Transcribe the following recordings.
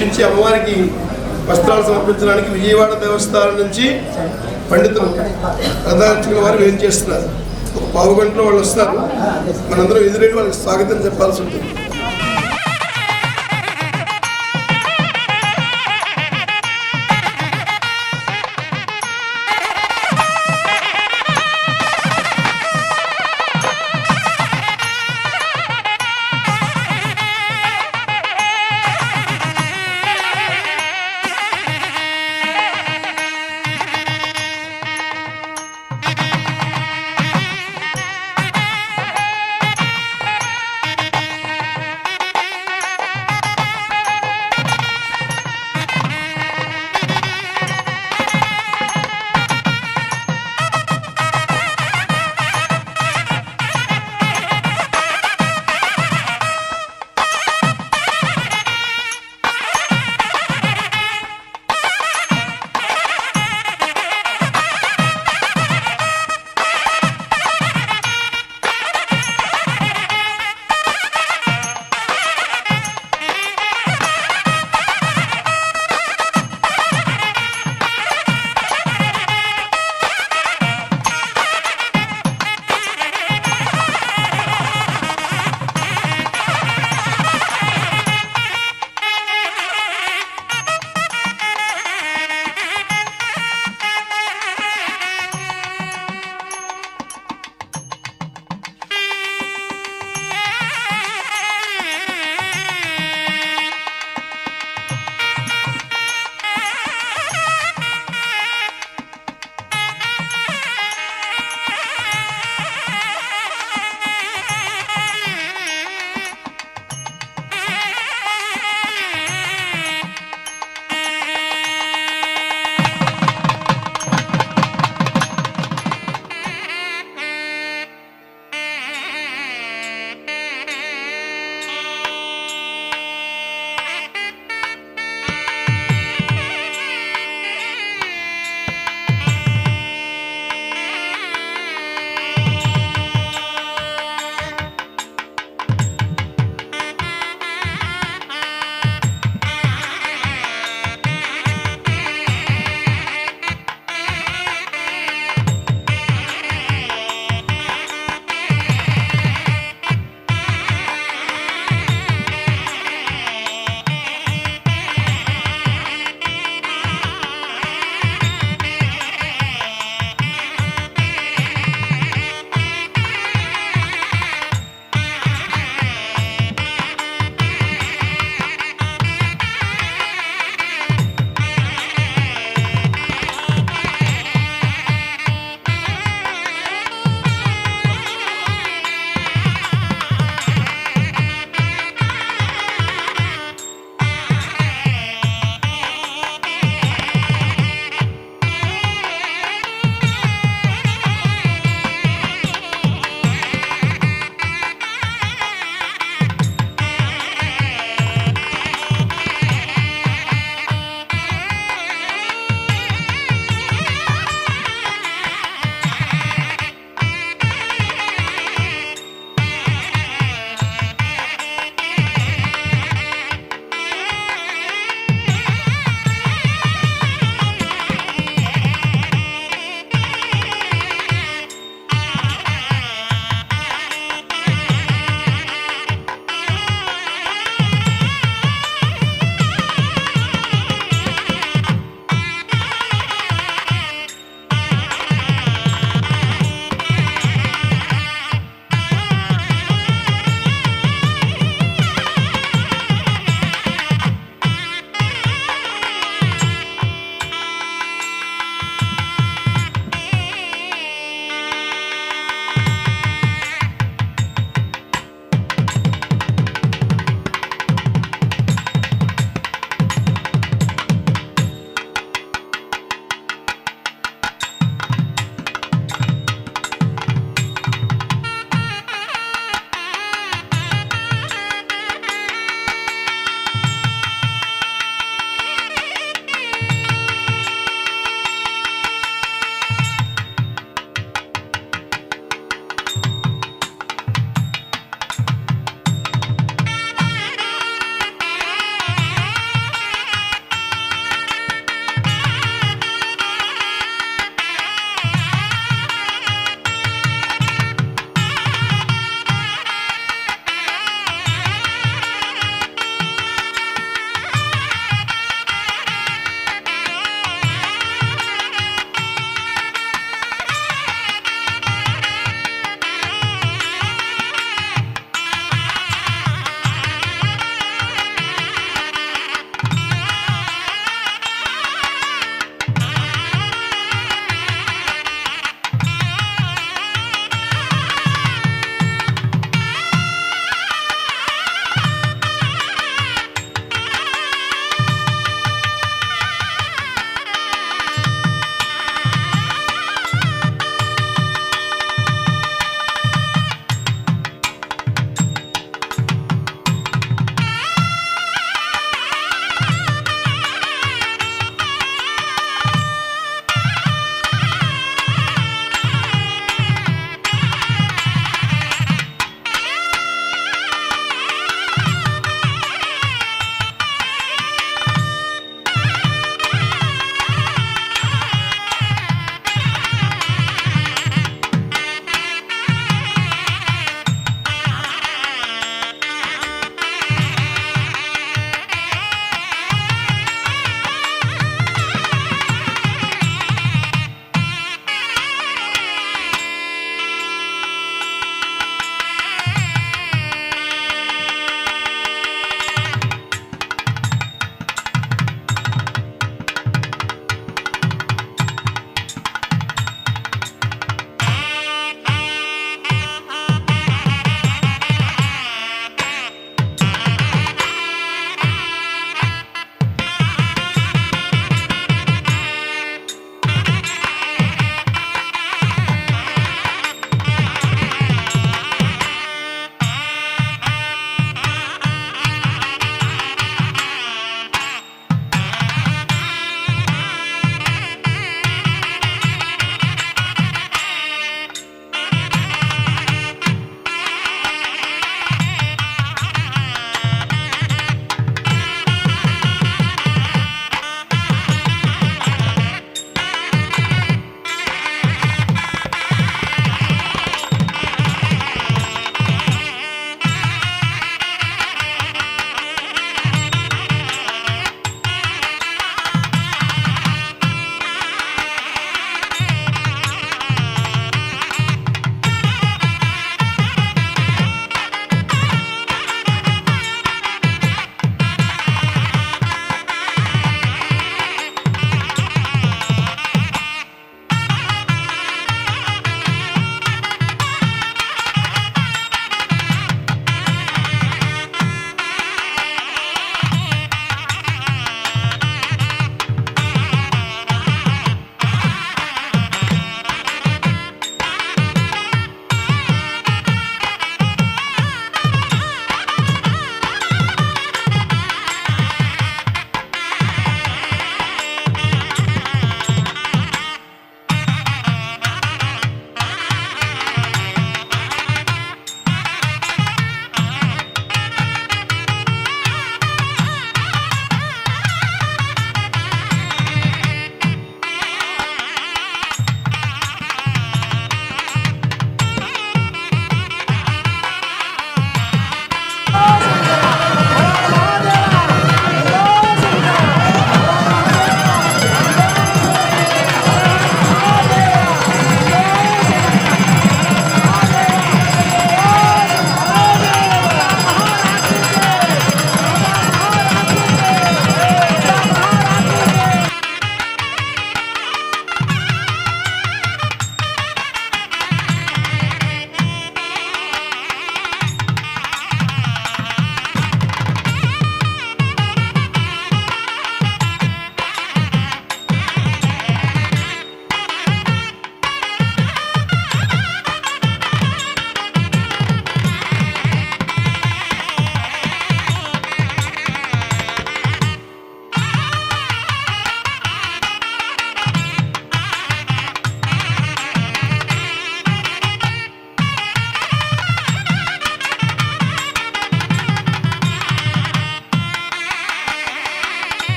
వీక్షించి అమ్మవారికి వస్త్రాలు సమర్పించడానికి విజయవాడ దేవస్థానం నుంచి పండితులు ప్రధాన వారు ఏం చేస్తున్నారు. ఒక పావు గంటలో వాళ్ళు వస్తారు. మనందరం ఎదురెళ్ళి వాళ్ళకి స్వాగతం చెప్పాల్సి ఉంటుంది.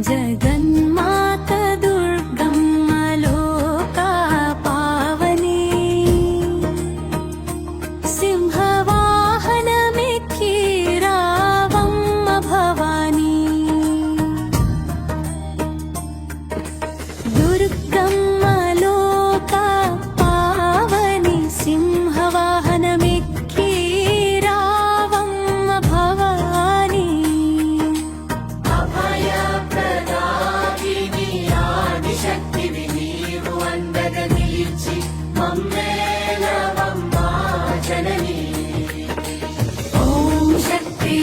జగన్మాత దుర్గమ్మ లోకా పావని సింహవాహనమెక్కి రావమ్మ భవాని దుర్గమ్మ లోకా పావని సింహవాహనమెక్కి రావమ్మ భవాని ఓం శక్తి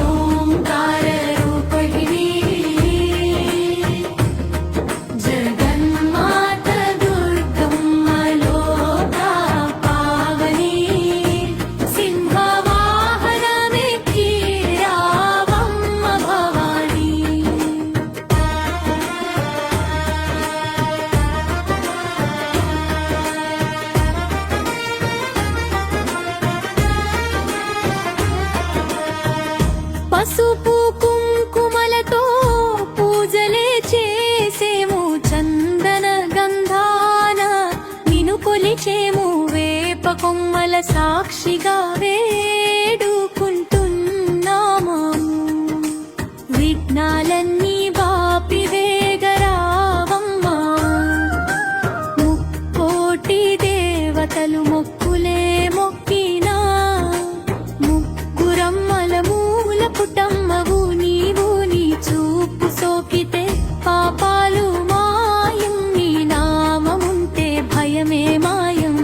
ఓంకార రూపిణి జగన్మాత దుర్గమ్మ లోకా పావని సింహవాహనమెక్కి రావమ్మ భవాని పసుపు కుంకుమలతో పూజలే చేసేము చందన గంధాన నిను కొలిచేము వేప కొమ్మల సాక్షిగా వేడుకుంటున్నాము విఘ్నాలన్నీ బాపి వేగరావమ్మా ముక్కోటి దేవతలు మొక్కులే మొక్కినా ముగ్గురమ్మల మూల పుటమ్మవు నీవు నీ చూపు సోకితే పాపాలు మాయం నీ నామముంటే భయమే మాయం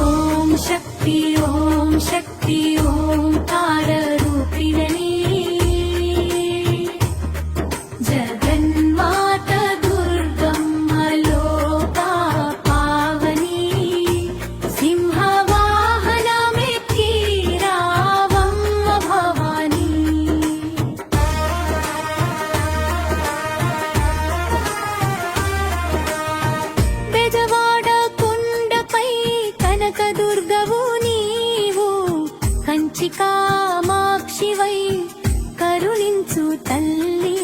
ఓం శక్తి ఓంకార రూపిణి జగన్మాత దుర్గమ్మ లోకా పావని సింహవాహనమెక్కి రావమ్మ భవాని బెజవాడ కొండపై కనక దుర్గవు నీవు కంచి కామాక్షివై కరుణించు తల్లి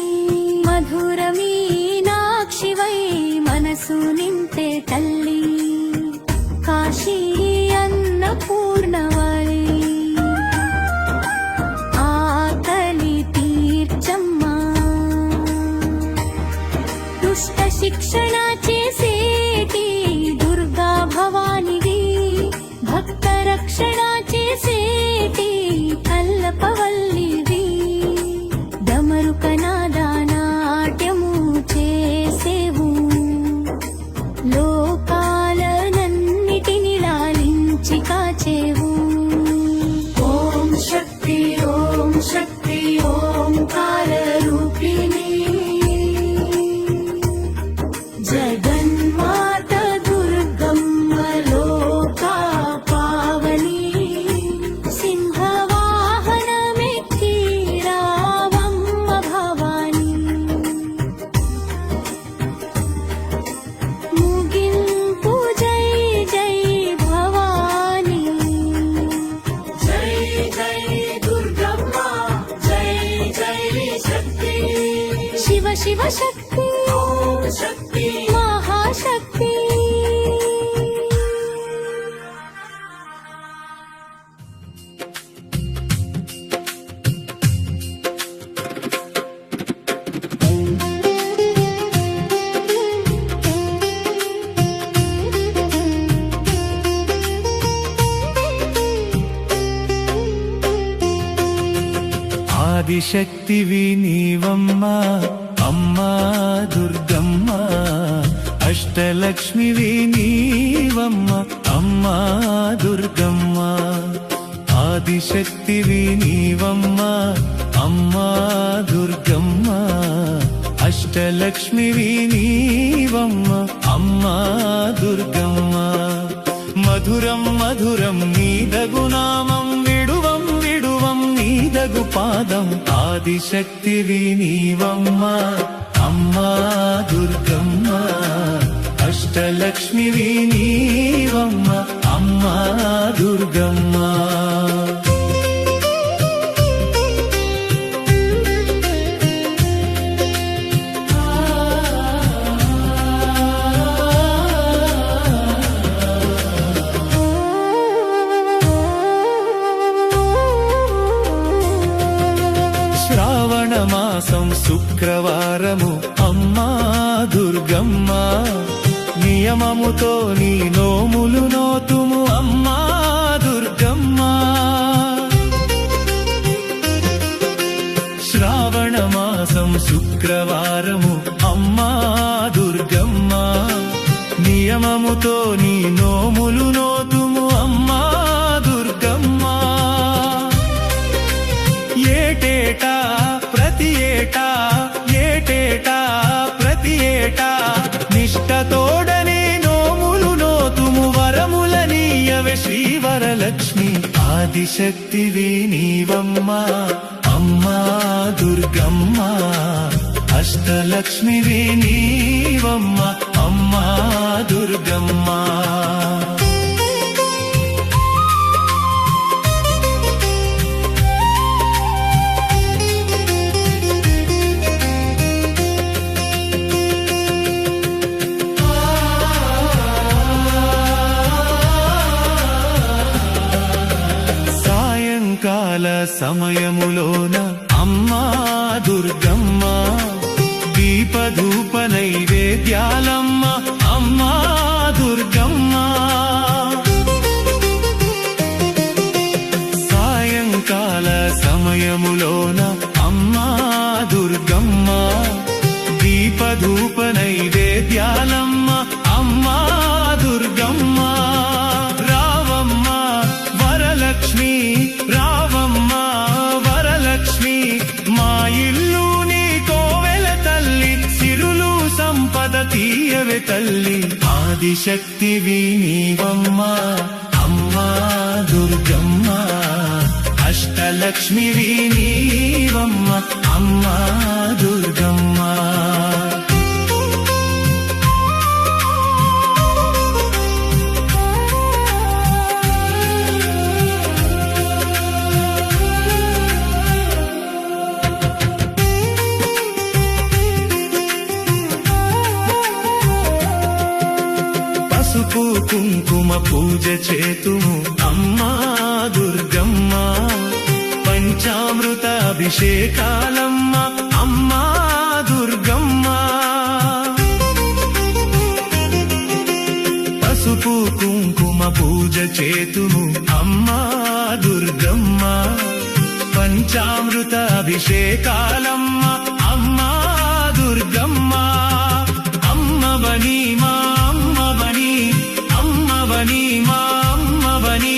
మధుర మీనాక్షివై మనసు నింపే తల్లి కాశీ అన్నపూర్ణవై ఆకలి తీర్చమ్మా దుష్ట శిక్షణ చేసేటి దుర్గా భవానివి భక్త రక్షణ చేసేటి కల్పవల్లివి డమరుక నాట్యము చేసేవు లోకాలనన్నిటిని లాలించి కాచేవు ఓం శక్తి ఓంకార రూపిణి జగన్మాత దుర్గమ్మ లోకా పావని సింహవాహనమెక్కి రావమ్మ భవాని ముగింపు జై జై భవాని జై జై దుర్గమ్మ జై జై శక్తి శివ శివ శక్తి ఓం శక్తి మహాశక్తి ఆదిశక్తివి నీవమ్మ అమ్మా దుర్గమ్మ అష్టలక్ష్మివి నీవమ్మ అమ్మా దుర్గమ్మ ఆదిశక్తివి నీవమ్మ అమ్మా దుర్గమ్మ అష్టలక్ష్మివి నీవమ్మ అమ్మా దుర్గమ్మ మధురం మధురం నీదగునామం విడువం విడువం నీదగు పాదం ఆదిశక్తివి నీవమ్మ అమ్మా దుర్గమ్మ అష్టలక్ష్మివి నీవమ్మ అమ్మా దుర్గమ్మ శుక్రవారము అమ్మా దుర్గమ్మ నియమముతో నీ నోములు నోతుము అమ్మా దుర్గమ్మ శ్రావణ మాసం శుక్రవారము అమ్మా దుర్గమ్మ నియమముతో నీ నోములు నోతుము అమ్మా దుర్గమ్మ ఏటేటా ప్రతి ఏటా ఏటేటా ప్రతి ఏటా నిష్టతోడనే నోములు నోతుము వరములనీయవే శ్రీవరలక్ష్మి ఆదిశక్తివి నీవమ్మ అమ్మా దుర్గమ్మ అష్టలక్ష్మివి నీవమ్మ అమ్మా దుర్గమ్మ సాయంకాల సమయములోన అమ్మా దుర్గమ్మ దీపధూప నైవేద్యాలమ్మ అమ్మా దుర్గమ్మ సాయంకాల సమయములోన అమ్మా దుర్గమ్మ దీపధూప నైవేద్యాలమ్మ అమ్మా దుర్గమ్మ రావమ్మ వరలక్ష్మి రావమ్మ వరలక్ష్మి మా ఇల్లు నీ కోవెల తల్లి సిరులు సంపద తీయవే తల్లి ఆదిశక్తివి నీవమ్మ అమ్మా దుర్గమ్మ అష్టలక్ష్మివి నీవమ్మ అమ్మా దుర్గమ్మ పసుపు కుంకుమ పూజ చేతుము అమ్మా దుర్గమ్మ పంచామృత అభిషేకాలమ్మ అమ్మా దుర్గమ్మ పసుపు కుంకుమ పూజ చేతుము అమ్మా దుర్గమ్మ పంచామృత అభిషేకాలమ్మ అమ్మా దుర్గమ్మ అమ్మవని మా అమ్మవని అమ్మవని మా అమ్మవని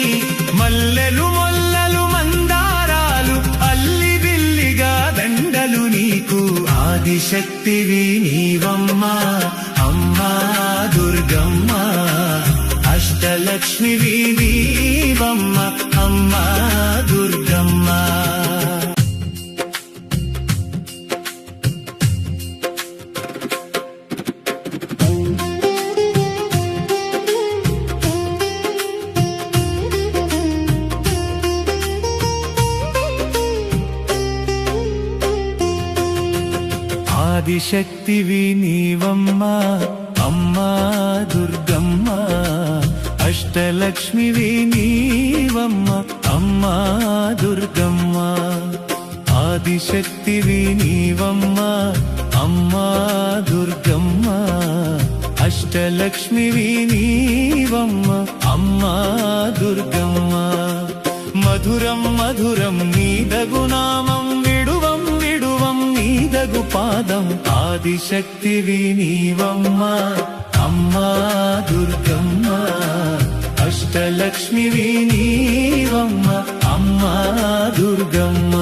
మల్లెలు మొల్లలు మందారాలు అల్లి బిల్లిగా దండలు నీకు ఆదిశక్తివి నీవమ్మ అమ్మా దుర్గమ్మ అష్టలక్ష్మివి నీవమ్మ అమ్మా దుర్గమ్మ ఆదిశక్తివి నీవమ్మ అమ్మా దుర్గమ్మ అష్టలక్ష్మివి నీవమ్మ అమ్మా దుర్గమ్మ ఆదిశక్తివి నీవమ్మ అమ్మా దుర్గమ్మ అష్టలక్ష్మివి నీవమ్మ అమ్మా దుర్గమ్మ మధురం మధురం నీదగు నామం విడువం విడువం నీదగు పాదం ఆదిశక్తివి నీవమ్మ అమ్మా దుర్గమ్మ అష్టలక్ష్మివి నీవమ్మ అమ్మా దుర్గమ్మ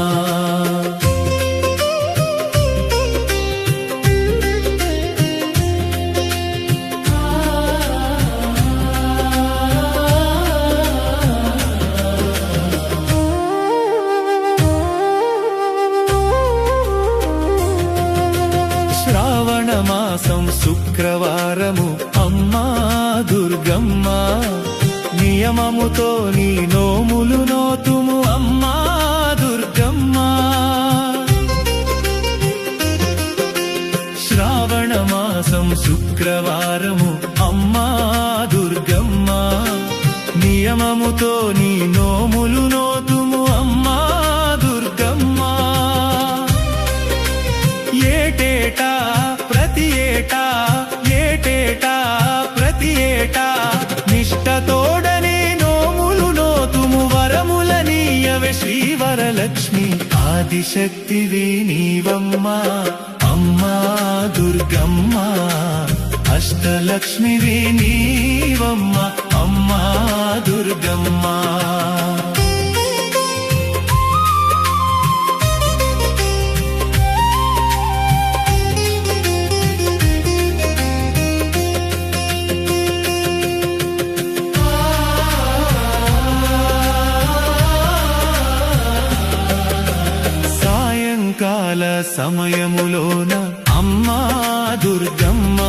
శ్రావణ మాసం శుక్రవారము అమ్మా దుర్గమ్మ నియమముతో నీ నోములు నోతుము అమ్మా దుర్గమ్మ శ్రావణ మాసం శుక్రవారము అమ్మా దుర్గమ్మ నియమముతో నీ నోములు నోతుము అమ్మా దుర్గమ్మ వరలక్ష్మి ఆదిశక్తివి నీవమ్మా అమ్మా దుర్గమ్మ అష్టలక్ష్మివి నీవమ్మ అమ్మా దుర్గమ్మ సాయంకాల సమయములోన అమ్మా దుర్గమ్మ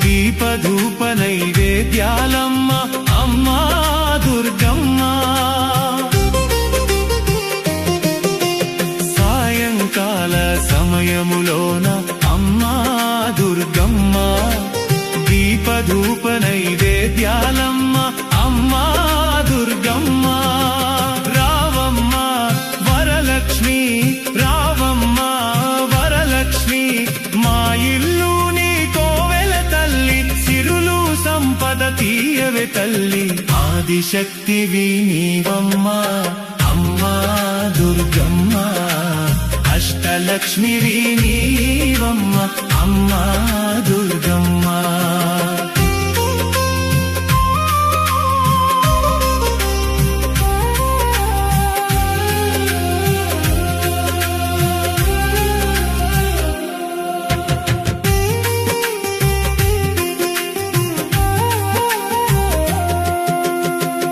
దీపధూప నైవేద్యాలమ్మ అమ్మా దుర్గమ్మ సాయంకాల సమయములోన అమ్మా దుర్గమ్మ దీపధూప నైవేద్యాలమ్మ అమ్మా దుర్గమ్మ రావమ్మ వరలక్ష్మి రావమ్మ వరలక్ష్మి మా ఇల్లు నీ కోవెల తల్లి సిరులు సంపద తీయవే తల్లి ఆదిశక్తివి నీవమ్మ అమ్మా దుర్గమ్మ అష్టలక్ష్మివి నీవమ్మ అమ్మా దుర్గమ్మ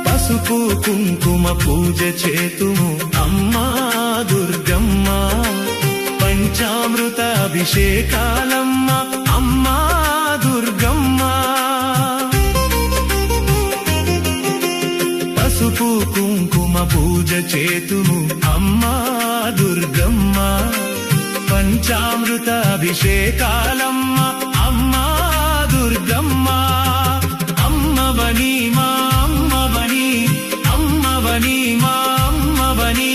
పసుపు కుంకుమ పూజ చేతుము అమ్మా దుర్గమ్మ పంచామృత అభిషేకాలమ్మ అమ్మా దుర్గమ్మ పసుపు కుంకుమ పూజ చేతుము అమ్మా దుర్గమ్మ పంచామృత అభిషేకాలమ్మ అమ్మా దుర్గమ్మ అమ్మవని మా అమ్మవని అమ్మవని మా అమ్మవని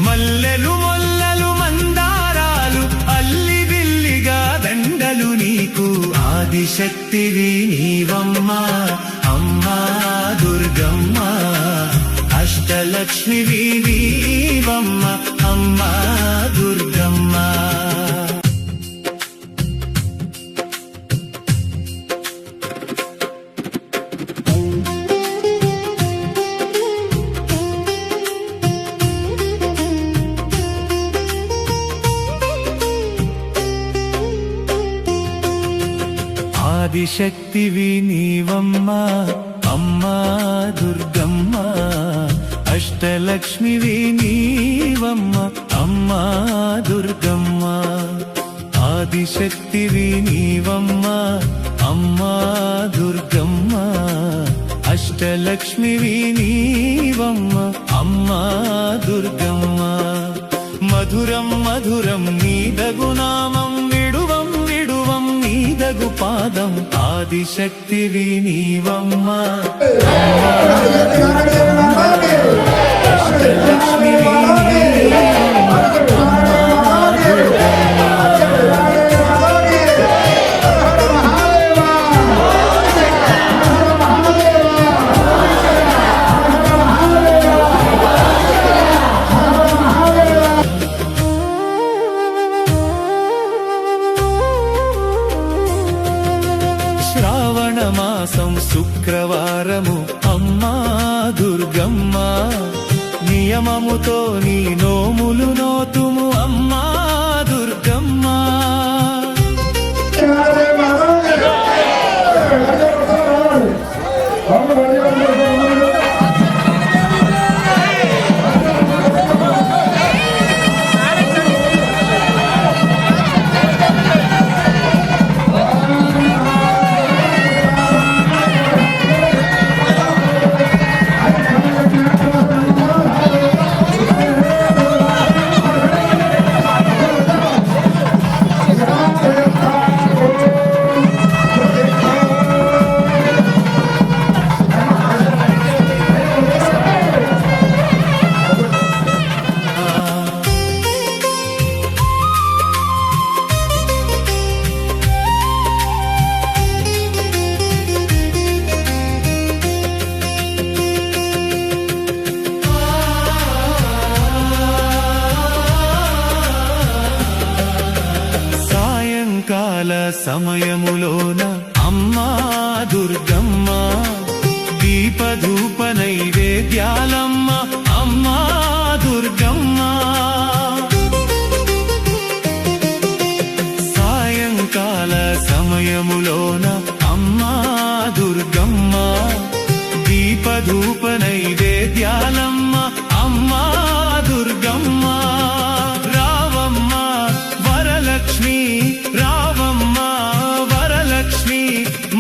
మల్లెలు మొల్లలు మందారాలు అల్లి బిల్లిగా దండలు నీకు ఆదిశక్తివి నీవమ్మ అమ్మా దుర్గమ్మ అష్టలక్ష్మివి నీవమ్మ అమ్మా దుర్గమ్మ ఆదిశక్తివి నీవమ్మ అమ్మా దుర్గమ్మ అష్టలక్ష్మివి నీవమ్మ అమ్మా దుర్గమ్మ ఆదిశక్తివి నీవమ్మ అమ్మా దుర్గమ్మ అష్టలక్ష్మివి నీవమ్మ అమ్మా దుర్గమ్మ మధురం మధురం నీదగు నామం విడువం విడువం నీదగు పాదం ఆదిశక్తివి నీవమ్మ అష్టలక్ష్మివి నీవమ్మ అమ్మా దుర్గమ్మ శ్రావణ మాసం శుక్రవారము అమ్మా దుర్గమ్మ నియమముతో నీ నోములు నోతుము అమ్మా దుర్గమ్మ సాయంకాల సమయములోన అమ్మా దుర్గమ్మ దీపధూప నైవేద్యాలమ్మ అమ్మా దుర్గమ్మ సాయంకాల సమయములోన అమ్మా దుర్గమ్మ దీపధూప నైవేద్యాలమ్మ అమ్మా దుర్గమ్మ రావమ్మ వరలక్ష్మి రావమ్మ వరలక్ష్మి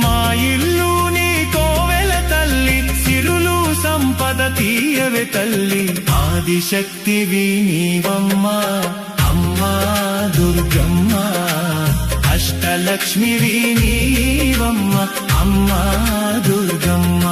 మా ఇల్లు నీ కోవెల తల్లి సిరులు సంపద తీయవే తల్లి ఆదిశక్తివి నీవమ్మ అమ్మా దుర్గమ్మ అష్టలక్ష్మివి నీవమ్మ అమ్మా దుర్గమ్మ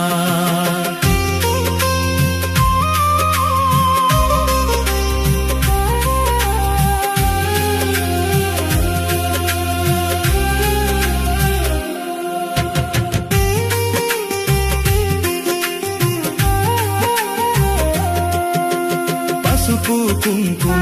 పసుపు కుంకుమ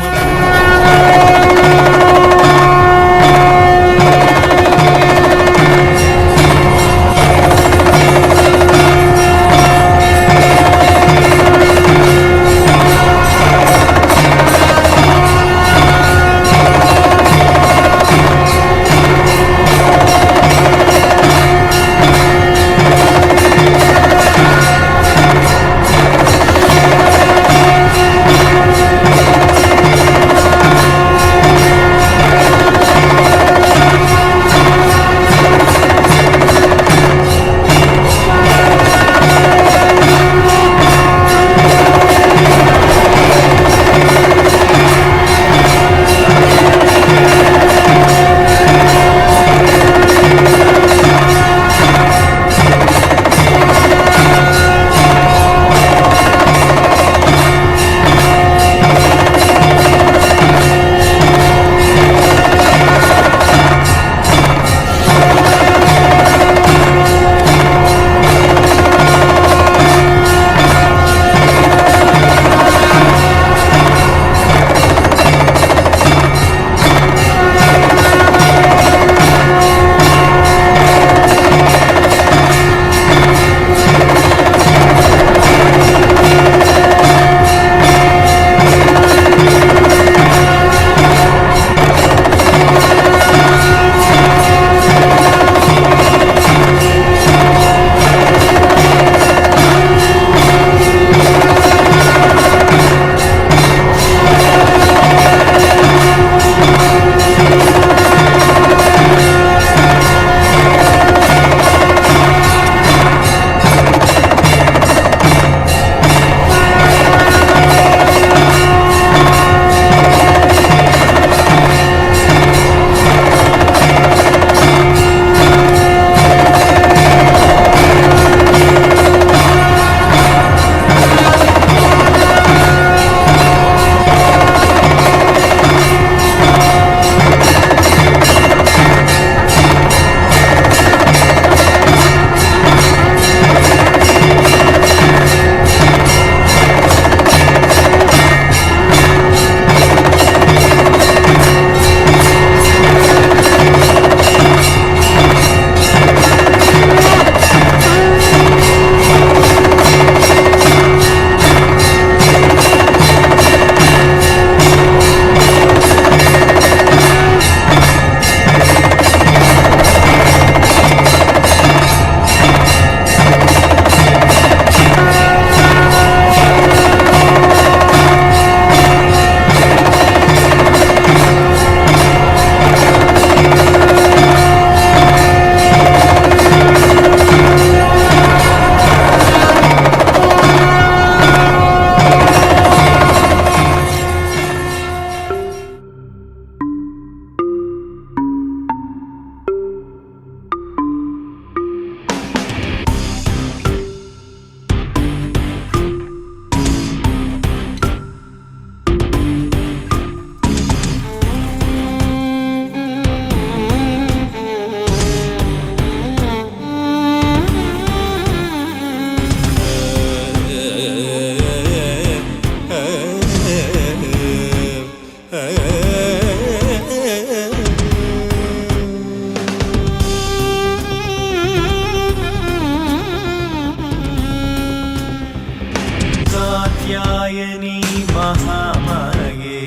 कात्यायनी महामाये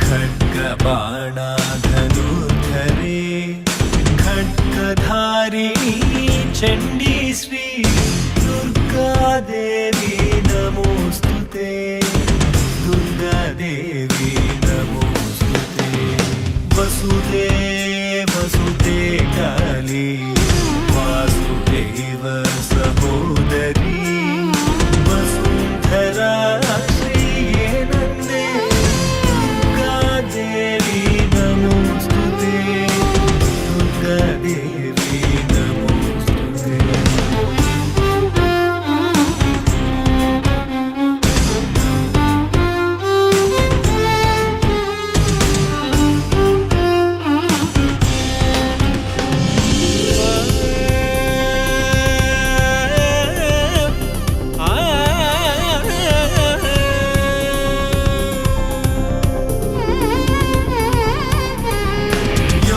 खड्गबाणाधनुर्धरे खड्गधारिणी चण्डी श्री दुर्गा देवी नमोस्तुते दुर्गा देवी नमोस्तुते वसुदे वसुदे काली वासुदेव सहोदरी वसुंधरा श्रिये नंदे दुर्गा देवी नमोस्तुते दुर्गा देवी नमोस्तुते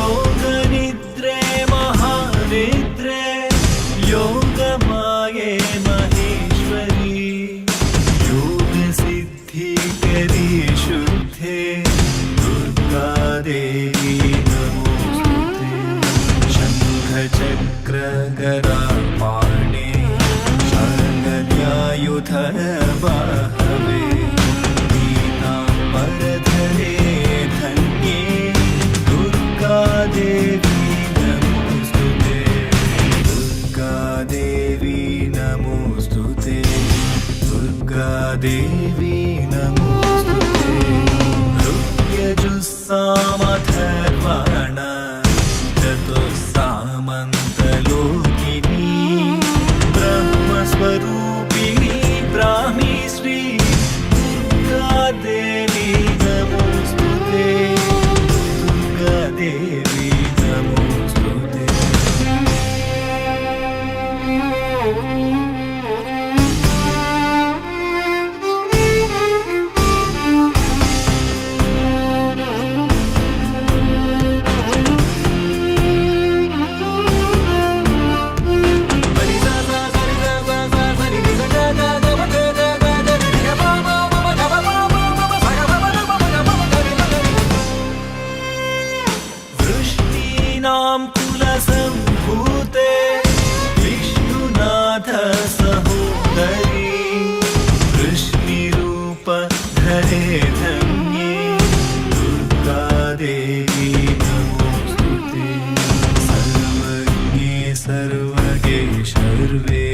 योगनिद्रे महानिद्रे योगमाये महेश्वरी योगसिद्धिकरी शुद्धे दुर्गा देवी नमोस्तुते शङ्खचक्रगदापाणे शरण्यायुध बाहवे पीताम्बरधरे धन्ये दुर्गा देवी नमोस्तुते दुर्गा देवी नमोस्तुते दुर्गा देवी नमोस्तुते ऋग्यजुस्सामथर्वण चतुस्सामन्तलोकिनी ब्रह्मस्वरूपिणी ब्राह्मी श्री दुर्गा देवी नमोस्तुते दुर्गा देवी नमोस्तुते वृष्णीनां कुलसम्भूते विष्णुनाथ सहोदरी वृष्णिरूपधरे धन्ये दुर्गा देवी नमोस्तुते सर्वज्ञे सर्वगे सर्वे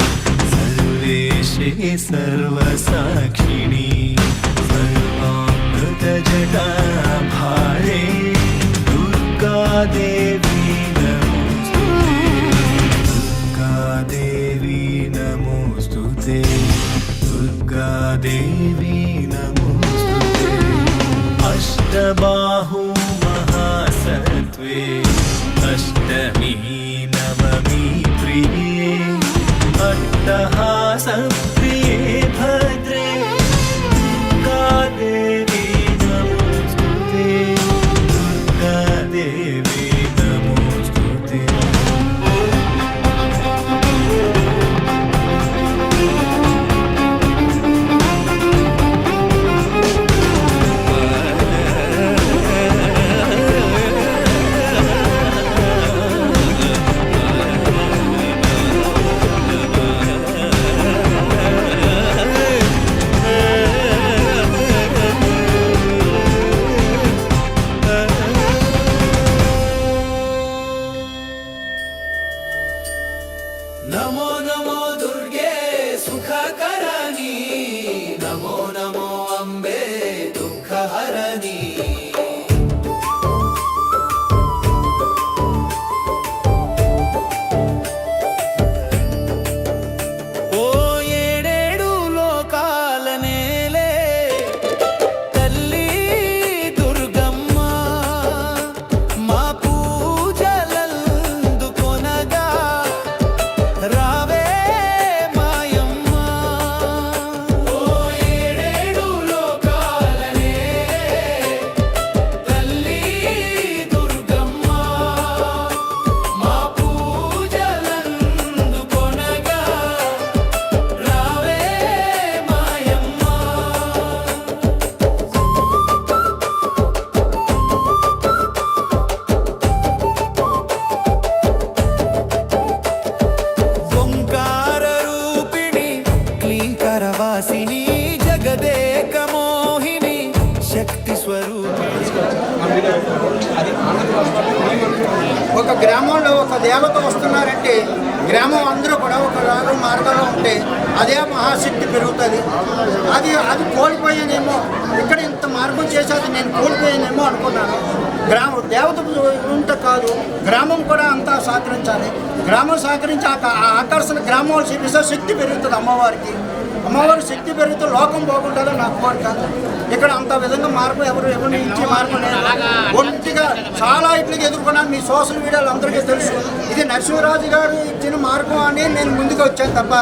सर्वेशे सर्वसाक्षिणी सर्वामृतजटाभारे दुर्गा देवी नमोस्तुते दुर्गा देवी नमोस्तुते दुर्गा देवी नमोस्तुते अष्टबाहु महासत्त्वे अष्टमी नवमी प्रिये अट्टहासप्रिये भद्रे दुर्गा देवी नमोस्तुते दुर्गा देवी ఒక గ్రామంలో ఒక దేవత వస్తున్నారంటే గ్రామం అందరూ కూడా ఒక రాగం మార్గంలో ఉంటే అదే మహాశక్తి పెరుగుతుంది. అది కోల్పోయానేమో, ఇక్కడ ఇంత మార్గం చేసేది నేను కోల్పోయానేమో అనుకున్నాను. దేవత ఉంటే కాదు, గ్రామం కూడా అంతా సహకరించాలి. గ్రామం సహకరించి ఆకర్షణ గ్రామం శక్తి పెరుగుతుంది. అమ్మవారి శక్తి పెరిగితే లోకం బాగుంటుందని నా కోరిక. ఇక్కడ అంత విధంగా మార్పు ఎవరిని ఇచ్చే మార్పు లేదు. ఒంటిగా చాలా ఇట్లకి ఎదుర్కొన్నాను. మీ సోషల్ మీడియాలో అందరికీ తెలుసు. ఇది నరసింహరాజు గారు ఇచ్చిన మార్గం అని నేను ముందుకు వచ్చాను తప్ప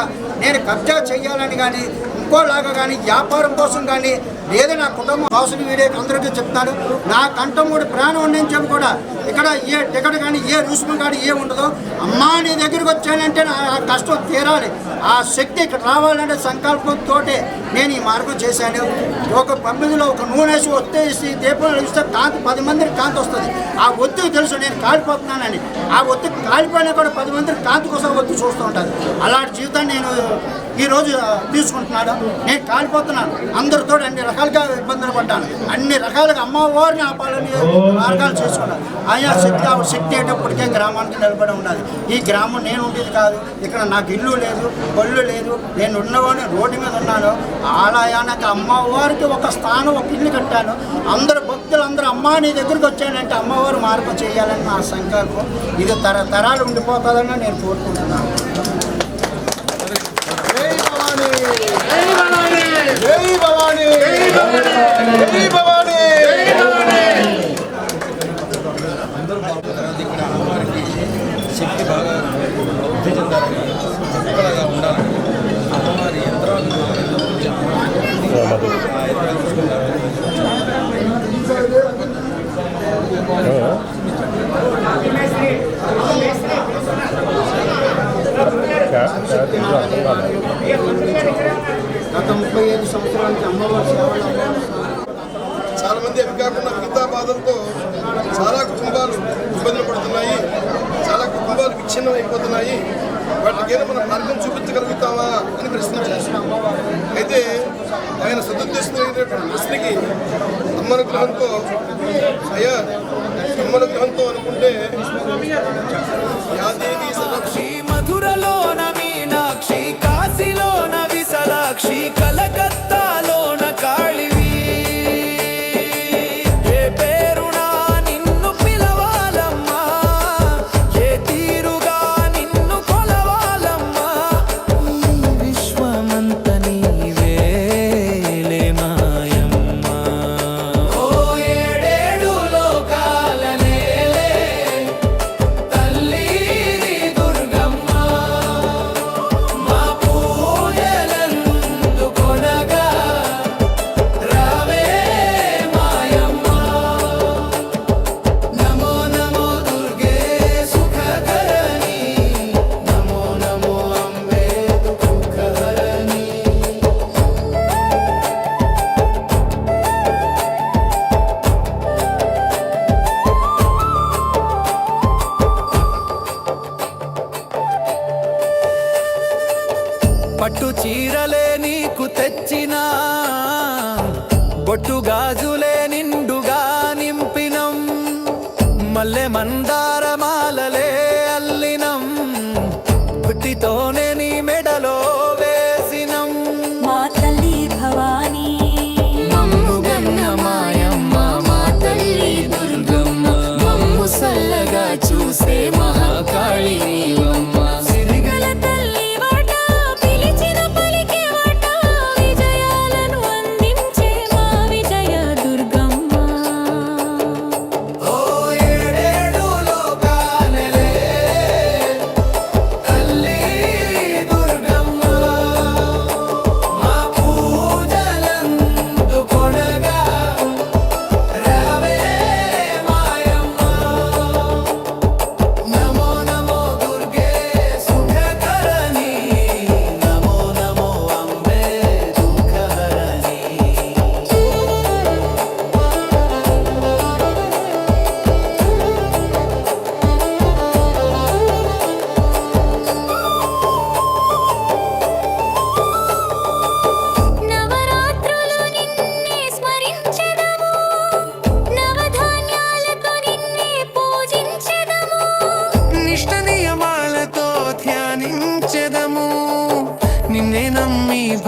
నేను కబ్జా చేయాలని కానీ ఇంకోలాగా కానీ వ్యాపారం కోసం కానీ లేదా నా కుటుంబం సోషల్ మీడియాకి అందరికీ చెప్తాను. నా కంఠమూడి ప్రాణం ఉండని చెప్పి కూడా ఇక్కడ ఏ టికెట్ కానీ ఏ రుసుము కానీ ఏ ఉండదు. అమ్మా నీ దగ్గరికి వచ్చానంటే నా కష్టం తీరాలి, ఆ శక్తి ఇక్కడ రావాలంటే సంకల్పంతో నేను ఈ మార్గం చేశాను. ఒక పంపిదిలో ఒక నూనె వేసి ఒత్తేసి దీపం ఇస్తే కాంతి 10 మందికి కాంతి వస్తుంది. ఆ ఒత్తికి తెలుసు నేను కాలిపోతున్నానని. ఆ ఒత్తికి కాలిపోయినా కూడా 10 మందికి కాంతి కోసం ఒత్తి చూస్తూ ఉంటాను. అలాంటి జీవితాన్ని నేను ఈరోజు తీసుకుంటున్నాను. నేను కాలిపోతున్నాను. అందరితో అన్ని రకాలుగా ఇబ్బందులు పడ్డాను. అన్ని రకాలుగా అమ్మవారిని ఆపాలని మార్గాలు చేసుకున్నాను. ఆయా శక్తి అయ్యేటప్పటికే గ్రామానికి నిలబడి ఉండాలి. ఈ గ్రామం నేను ఉండేది కాదు. ఇక్కడ నాకు ఇల్లు లేదు, బళ్ళు లేదు. నేను ఉన్నవాడిని రోడ్డు మీద ఉన్నాను. ఆలయానికి అమ్మవారికి ఒక స్థానం, ఒక ఇల్లు కట్టాను. అందరు భక్తులు అందరూ అమ్మ నీ దగ్గరికి వచ్చానంటే అమ్మవారు మార్పు చేయాలని నా సంకల్పం. ఇది తరాలు ఉండిపోతుందని నేను కోరుకుంటున్నాను. శక్తి బాగా వృద్ధి చెందాలని, గొప్పగా ఉండాలని అమ్మవారి యంత్రాలను గత 35 సంవత్సరాలకి అమ్మవారి సేవలు చాలా మంది అవి కాకుండా మిగతా బాధలతో చాలా కుటుంబాలు ఇబ్బందులు పడుతున్నాయి. చాలా కుటుంబాలు విచ్ఛిన్నం అయిపోతున్నాయి. వాటికైనా మనం మార్గం చూపించగలుగుతామా అని ప్రశ్నించారు. అయితే ఆయన సదుద్దేశమైనటువంటి ప్రశ్నకి అమ్మనుగ్రహంతో అయ్యా అమ్మనుగ్రహంతో అనుకుంటే యాదేవి సదాక్షి మధురలోన మీనాక్షి, కాశీలోన విశాలాక్షి, కలకత్తాలోన కాళివి, ఏ పేరునా నిన్ను పిలవాలమ్మా, ఏ తీరుగా నిన్ను కొలవాలమ్మా, విశ్వమంత నీవేలే మాయమ్మ. ఓ ఏడేడు లోకాల నేలే తల్లి దుర్గమ్మ, మా పూజలందుకొనగా రావే మాయమ్మ. నమో నమో దుర్గే సుఖకరణి, నమో నమో అంబే దుఃఖహరణి. పట్టు చీరలే నీకు తెచ్చినా, బొట్టు గాజులే నిండుగా నింపినం, మల్లె మందార మాలలే అల్లినం, పుట్టితోనే నీ మెడలో వేసినం. మా తల్లి భవానీ మమ్ముగన్న మాయమ్మ, మా తల్లి దుర్గమ్మ, మమ్ము సల్లగా చూసే మహాకాళి నీవమ్మ. గల తల్లి వాట పిలిచిన పలికే వాట విజయాలను అందించే మా విజయ దుర్గ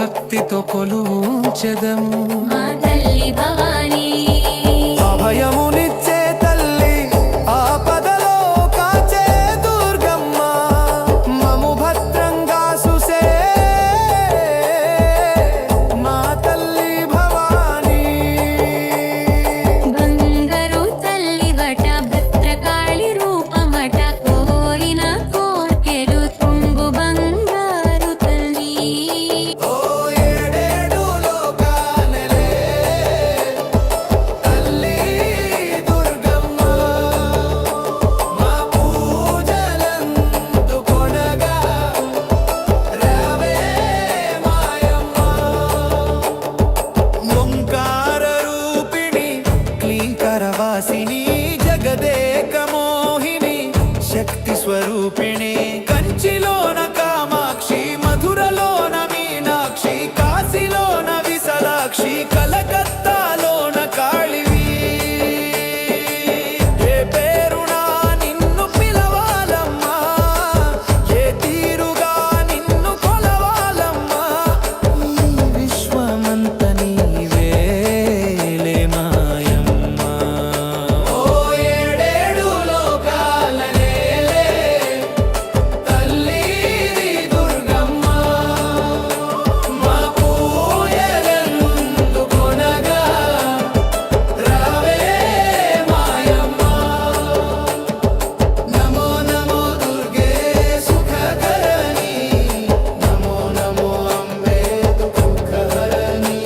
భక్తితో కొలుచెదం మా తల్లి భవానీ అభయమునిచ్చే తల్లి ఆపదలో కాచే దుర్గమ్మ మము భద్రంగా సుసే మా తల్లి భవానీ బంగారు తల్లి వట భద్రకాళి రూపమట కోరిన కోర్కెలు తుంగు బంగారు తల్లి ఓ ఏడేడు లోకాలనే తల్లి దుర్గమ్మ మా పూజలందుకొనగా రావే మాయమ్మ ఓంకార రూపిణి క్లీంకరవాసిని జగదేక మోహిని శక్తి స్వరూపిణి కంచిలోన కామాక్షి మధురలోన మీనాక్షి కాశీలోన విశాలాక్షి కలకత్తాలోన కాళివి ఏ పేరునా నిన్ను పిలవాలమ్మా ఏ తీరుగా నిన్ను కొలవాలమ్మా ఈ విశ్వమంత నీవేలే మాయమ్మ ఓ ఏడేడు లోకాలనే తల్లి దుర్గమ్మ మా పూజలందుకొనగా రావే మాయమ్మ నమో నమో దుర్గే సుఖకరణి నమో నమో అంబే దుఃఖహరణి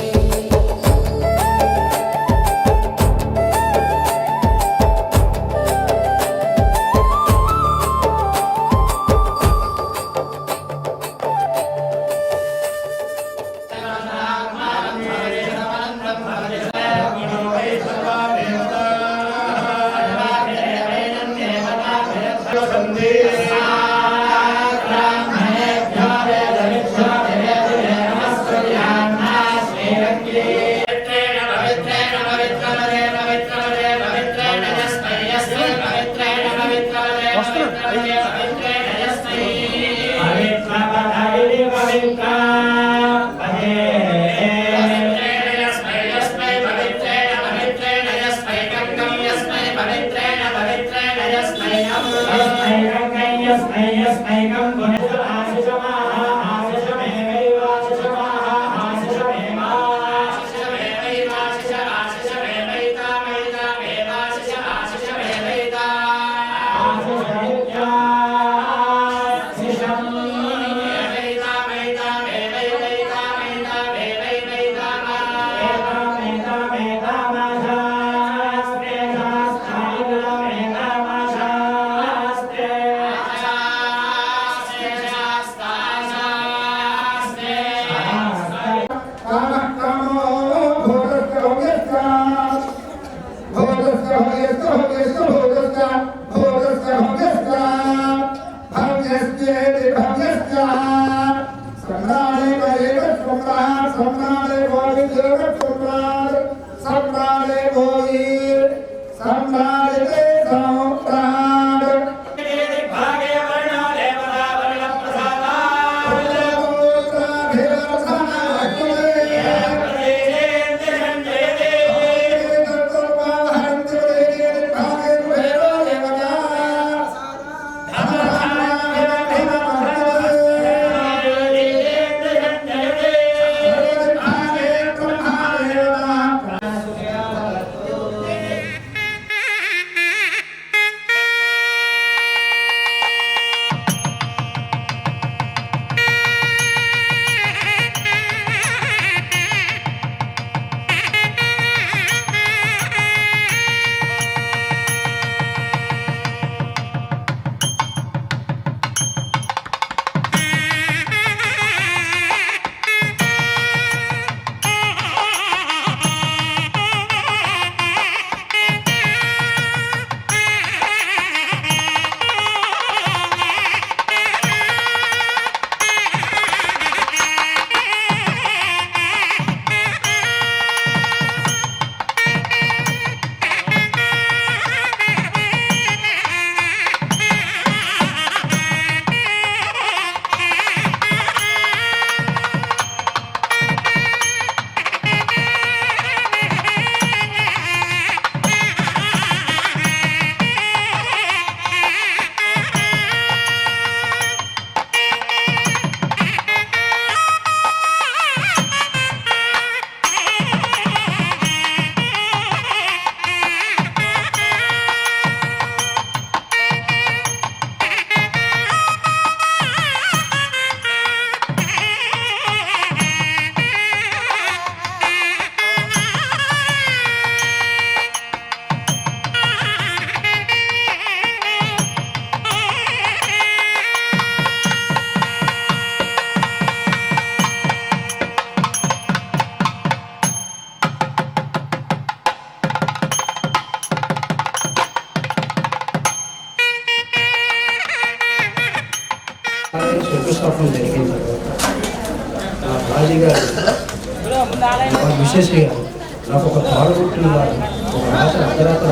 గారు వారు విశేష గారు నాకు ఒక పాడుగుట్టిన వారు ఒక రాత్రి అర్ధరాత్రి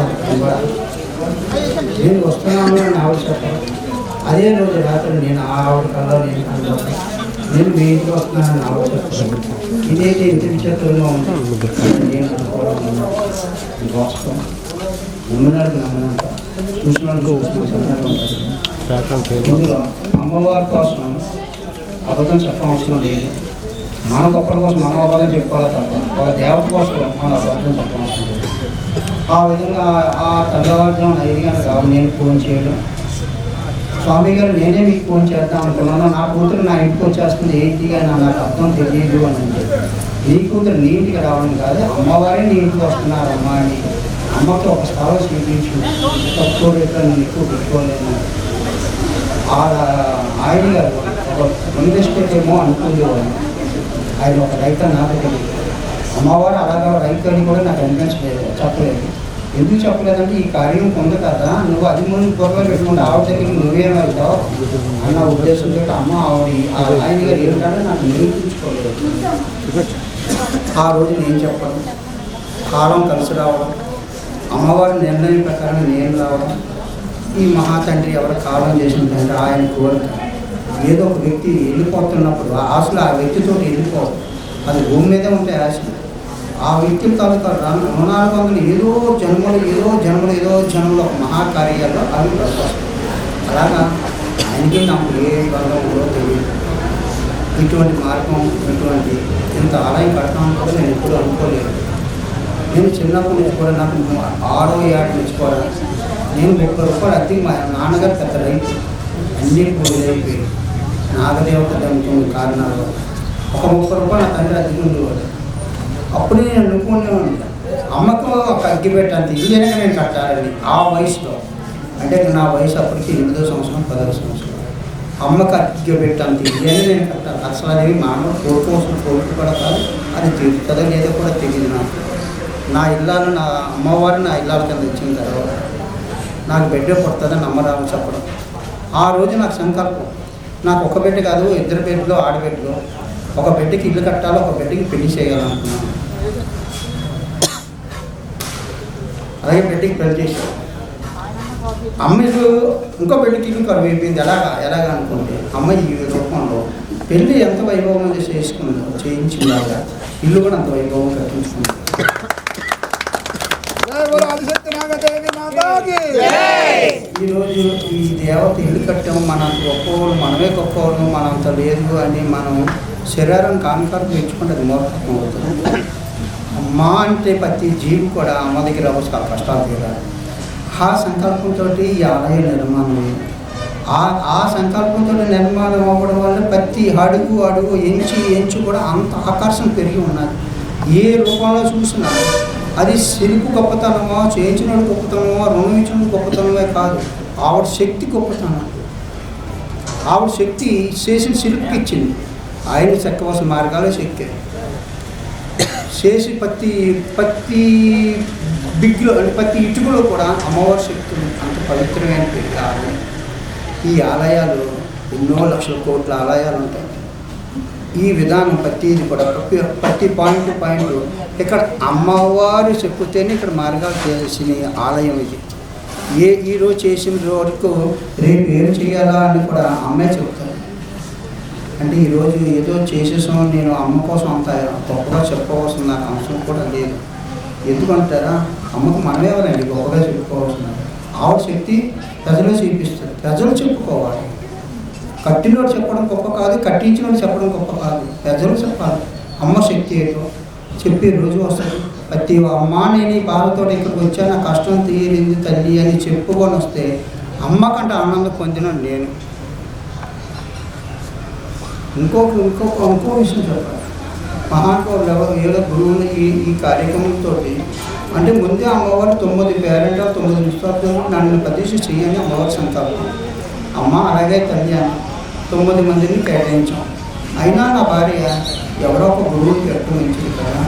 నేను వస్తున్నాను అని ఆవిడ చెప్పాను. అదే రోజు రాత్రి నేను ఆవిడ కల్లో నేను కనబడి నేను మీ ఇంటికి వస్తున్నానని ఆవిడ చెప్పాను. ఇదైతే ఇంటి విచిత్రంగా ఉంటుంది. నేను అనుకోవడం వాస్తవం నమ్మినాడు నమ్మినంత చూసినాడు ఇందులో అమ్మవారి కోసం అబద్ధం చెప్పవలసిన లేదు. మన గొప్పల కోసం మనం అబద్ధం చెప్పుకోవాలి తప్ప ఒక దేవత కోసం మనం అబద్ధం చెప్పవలసిన లేదు. ఆ విధంగా ఆ తెల్లవారుజామున 5 గంటలకు నేను ఫోన్ చేయడం, స్వామి గారు నేనే మీకు ఫోన్ చేద్దాం అనుకున్నాను, నా కూతురు నా ఇంటికి వచ్చేస్తుంది ఏంటిగా నాకు అర్థం తెలియదు అని అంటే, నీ కూతురు నీ ఇంటికి రావడం కాదు అమ్మవారే నీ ఇంటికి వస్తున్నారు అమ్మ అని అమ్మకి ఒక స్థలం చూపించు, తక్కువ రేట్లో నేను ఎక్కువ పెట్టుకోలేను. ఆయన గారు ఒక వెంకటేశ్వరేమో అనుకునేవాడు. ఆయన ఒక రైతు నాకు తెలియదు. అమ్మవారు అలాగా రైతు అని కూడా నాకు అనిపించలేదు, చెప్పలేదు. ఎందుకు చెప్పలేదంటే ఈ కార్యం పొందు కదా, నువ్వు అది ముందు పొరలో పెట్టుకుంటే ఆవిడ దగ్గరికి నువ్వేం వెళ్తావు అన్న ఉద్దేశంతో అమ్మ ఆవిడ ఆయన గారు ఏంటంటే నాకు నిరూపించుకోలేదు. ఆ రోజు నేను చెప్పడం, కాలం కలిసి రావడం, అమ్మవారి నిర్ణయం ప్రకారం నేను రావడం, ఈ మహాతండ్రి ఎవరు కాలం చేసిందంటే ఆయన కోరిక. ఏదో ఒక వ్యక్తి వెళ్ళిపోతున్నప్పుడు ఆశలు ఆ వ్యక్తితో వెళ్ళిపోవడం, అది భూమి మీదే ఉంటే ఆశ. ఆ వ్యక్తి తాలూకా 400 ఏదో జన్మలు ఒక మహాకార్యాల్లో అవి ప్రశ్నిస్తాయి. అలాగా ఆయనకి నాకు ఏ బంధం కూడా తెలియదు. ఇటువంటి మార్గం ఇటువంటి ఇంత ఆలయం కడతామని కూడా నేను ఎప్పుడూ అనుకోలేదు. నేను చిన్నప్పటి నుంచి కూడా నాకు 6వ ఏట నుంచి కూడా నేను 30 రూపాయలు అద్దె, మా నాన్నగారు పెద్ద రైతు, అన్నీ పూజలు అయిపోయి నాగదేవత దానికి కారణాలు ఒక 30 రూపాయలు నా తండ్రి అద్దెకి ఉండేవాడు. అప్పుడు నేను అనుకునేవాడిని అమ్మకు ఒక అగ్గి పెట్టంత ఇల్లునే నేను కట్టాలని. ఆ వయసులో అంటే నా వయసు అప్పటికి 8వ సంవత్సరం 10వ సంవత్సరం. అమ్మకు అగ్గి పెట్టంత ఇల్లునే నేను కట్టాలి. అసలు అది మామూలు కోరుకోసం కూడా కాదు, అది తీరుతుందో లేదో కూడా తెలియదు నాకు. నా ఇల్లాలు నా అమ్మవారు నా ఇల్లాల కింద వచ్చిన తర్వాత నాకు బిడ్డ పుడుతుందని నమ్మరాము చెప్పడం. ఆ రోజు నాకు సంకల్పం, నాకు ఒక బిడ్డ కాదు 2 బిడ్డలు ఆడబిడ్డలు, ఒక బిడ్డకి ఇల్లు కట్టాలి, ఒక బిడ్డకి పెళ్లి చేయాలనుకున్నాను. అలాగే బిడ్డకి పెళ్లి చేశాను. అమ్మాయిలు ఇంకో బిడ్డకి ఇల్లు కరువు అయిపోయింది. ఎలాగా అనుకుంటే అమ్మాయి ఈ రూపంలో పెళ్ళి ఎంత వైభవంగా చేసుకుందో చేయించిందాగా ఇల్లు కూడా అంత వైభవంగా కట్టించుకుంది. ఈరోజు ఈ దేవత ఇల్లు కట్టాము, మన గొప్పవాళ్ళు మనమే గొప్పవాళ్ళు, మనంత లేదు అని మనం శరీరం కాంకారం పెంచుకుంటే అది మూర్ఖత్వం అవుతుంది. అమ్మ అంటే ప్రతి జీవి కూడా అమ్మ దగ్గర చాలా కష్టాలు తీరాలి. ఆ సంకల్పంతో ఈ ఆలయ నిర్మాణం, ఆ సంకల్పంతో నిర్మాణం అవ్వడం వల్ల ప్రతి అడుగు ఎంచి కూడా అంత ఆకర్షణ పెరిగి ఉన్నది. ఏ రూపంలో చూసినా అది శిల్పు గొప్పతనమో, చేయించిన గొప్పతనమో, రుణం ఇచ్చిన గొప్పతనమే కాదు, ఆవిడ శక్తి గొప్పతనం. ఆవిడ శక్తి చేసిన శిల్పుకి ఇచ్చింది. ఆయన చెక్కవలసిన మార్గాలే చెక్కారు. చేసి ప్రతి బిగ్గులో అంటే ప్రతి ఇటుకలో కూడా అమ్మవారి శక్తి అంత పవిత్రమైన ఆలయం. ఈ ఆలయాలు ఎన్నో లక్షల కోట్ల ఆలయాలు ఉంటాయి. ఈ విధానం ప్రతిది కూడా ప్రతి పాయింట్ ఇక్కడ అమ్మవారు చెప్పుతేనే ఇక్కడ మార్గాలు చేసిన ఆలయం ఇది. ఈరోజు చేసిన వరకు రేపు ఏం చేయాలా అని కూడా అమ్మే చెప్తారు. అంటే ఈరోజు ఏదో చేసేసాం, నేను అమ్మ కోసం అంత గొప్పగా చెప్పుకోవాల్సిన నాకు అవసరం కూడా లేదు. ఎందుకంటారా, అమ్మకు మనమేవాలండి గొప్పగా చెప్పుకోవాల్సిన. ఆవిడ శక్తి ప్రజలు చూపిస్తారు, ప్రజలు చెప్పుకోవాలి. కట్టినోడు చెప్పడం గొప్ప కాదు, కట్టించినోడు చెప్పడం గొప్ప కాదు, ప్రజలు చెప్పాలి అమ్మ శక్తి ఏదో. చెప్పే రోజు వస్తుంది. ప్రతి అమ్మ నేను ఈ బాధతో ఇక్కడికి వచ్చా, నా కష్టం తీరింది తల్లి అని చెప్పుకొని వస్తే అమ్మ కంటే ఆనందం పొందిన నేను. ఇంకో విషయం చెప్పాలి. మహానుభావులు ఎవరు ఏదో గురువులు ఈ కార్యక్రమంతో అంటే ముందే అమ్మవారు 9 పేరెంట్ 9 నిశ్వాసాలు నన్ను ప్రతిష్ఠ చేయని అమ్మవారి సంకల్పం. అమ్మ అలాగే తల్లి అని 9 మందిని కేటాయించాం. అయినా నా భార్య ఎవరో ఒక గురువుకి పెట్టించింది కదా,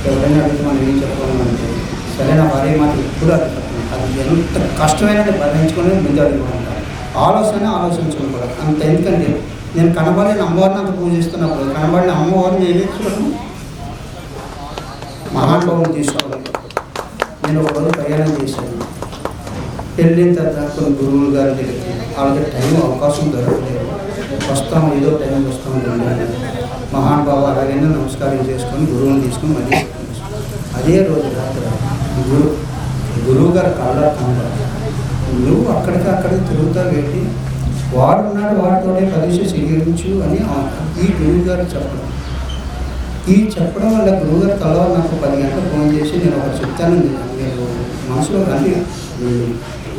ఎవరైనా అడిగితే మనం ఏం చెప్పాలంటే సరే నా భార్య మాట ఎప్పుడు అడుగుతాను. అది ఎంత కష్టమైనది భరించుకొని ముందు అడుగుతుంటారు. ఆలోచించడం కూడా అంత. ఎందుకంటే నేను కనబడిన అమ్మవారిని అంత పూజిస్తున్నప్పుడు కనబడిన అమ్మవారిని నేను ఎత్తుకున్నాను మహానుభావులు తీసుకోవాలి. నేను ఒక రోజు ప్రయాణం చేశాను. వెళ్ళిన తర్వాత కొన్ని గురువులు గారి దగ్గరికి వాళ్ళకి టైం అవకాశం దొరకలేదు. వస్తాం ఏదో టైం వస్తాం మహానుభావు అలాగైనా నమస్కారం చేసుకొని గురువుని తీసుకొని మళ్ళీ అదే రోజు రాత్రి గురువు గారు కళ్ళ నువ్వు అక్కడికి తిరుగుతా పెట్టి వాడు ఉన్నాడు వాడితోనే కలిసి స్వీకరించు అని ఈ గురువు గారు చెప్పడం. ఈ చెప్పడం వల్ల గురువుగారు తలవారు నాకు 10 గంటలకు ఫోన్ చేసి నేను ఒకటి చెప్తాను, మీరు మనసులో కానీ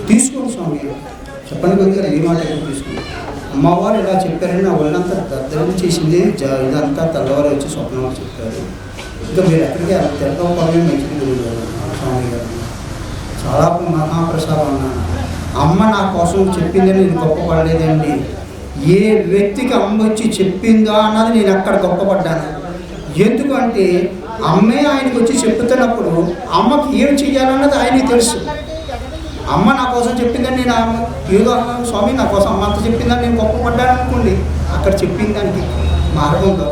తీసుకోండి స్వామి చెప్పని కొద్దిగా ఏ మాట తీసుకుని అమ్మవారు ఇలా చెప్పారని నా ఒళ్ళంతా దద్దరం చేసింది. ఇదంతా తెల్లవారు వచ్చి స్వప్నంలో చెప్పారు. ఇంకా మీరు ఎక్కడికి తెలకపోవడమే మంచిది గురువు గారు స్వామి గారు చాలా మహాప్రసాదం అన్నాను. అమ్మ నా కోసం చెప్పిందని నేను గొప్పపడలేదండి. ఏ వ్యక్తికి అమ్మ వచ్చి చెప్పిందా అన్నది నేను అక్కడ గొప్పపడ్డాను. ఎందుకంటే అమ్మే ఆయనకు వచ్చి చెప్తున్నప్పుడు అమ్మకి ఏం చెయ్యాలన్నది ఆయనకి తెలుసు. అమ్మ నా కోసం చెప్పిందని నేను ఏదో స్వామి నా కోసం అమ్మ అంత చెప్పిందని నేను గొప్పపడ్డాను అనుకోండి. అక్కడ చెప్పిన దానికి మార్గంగా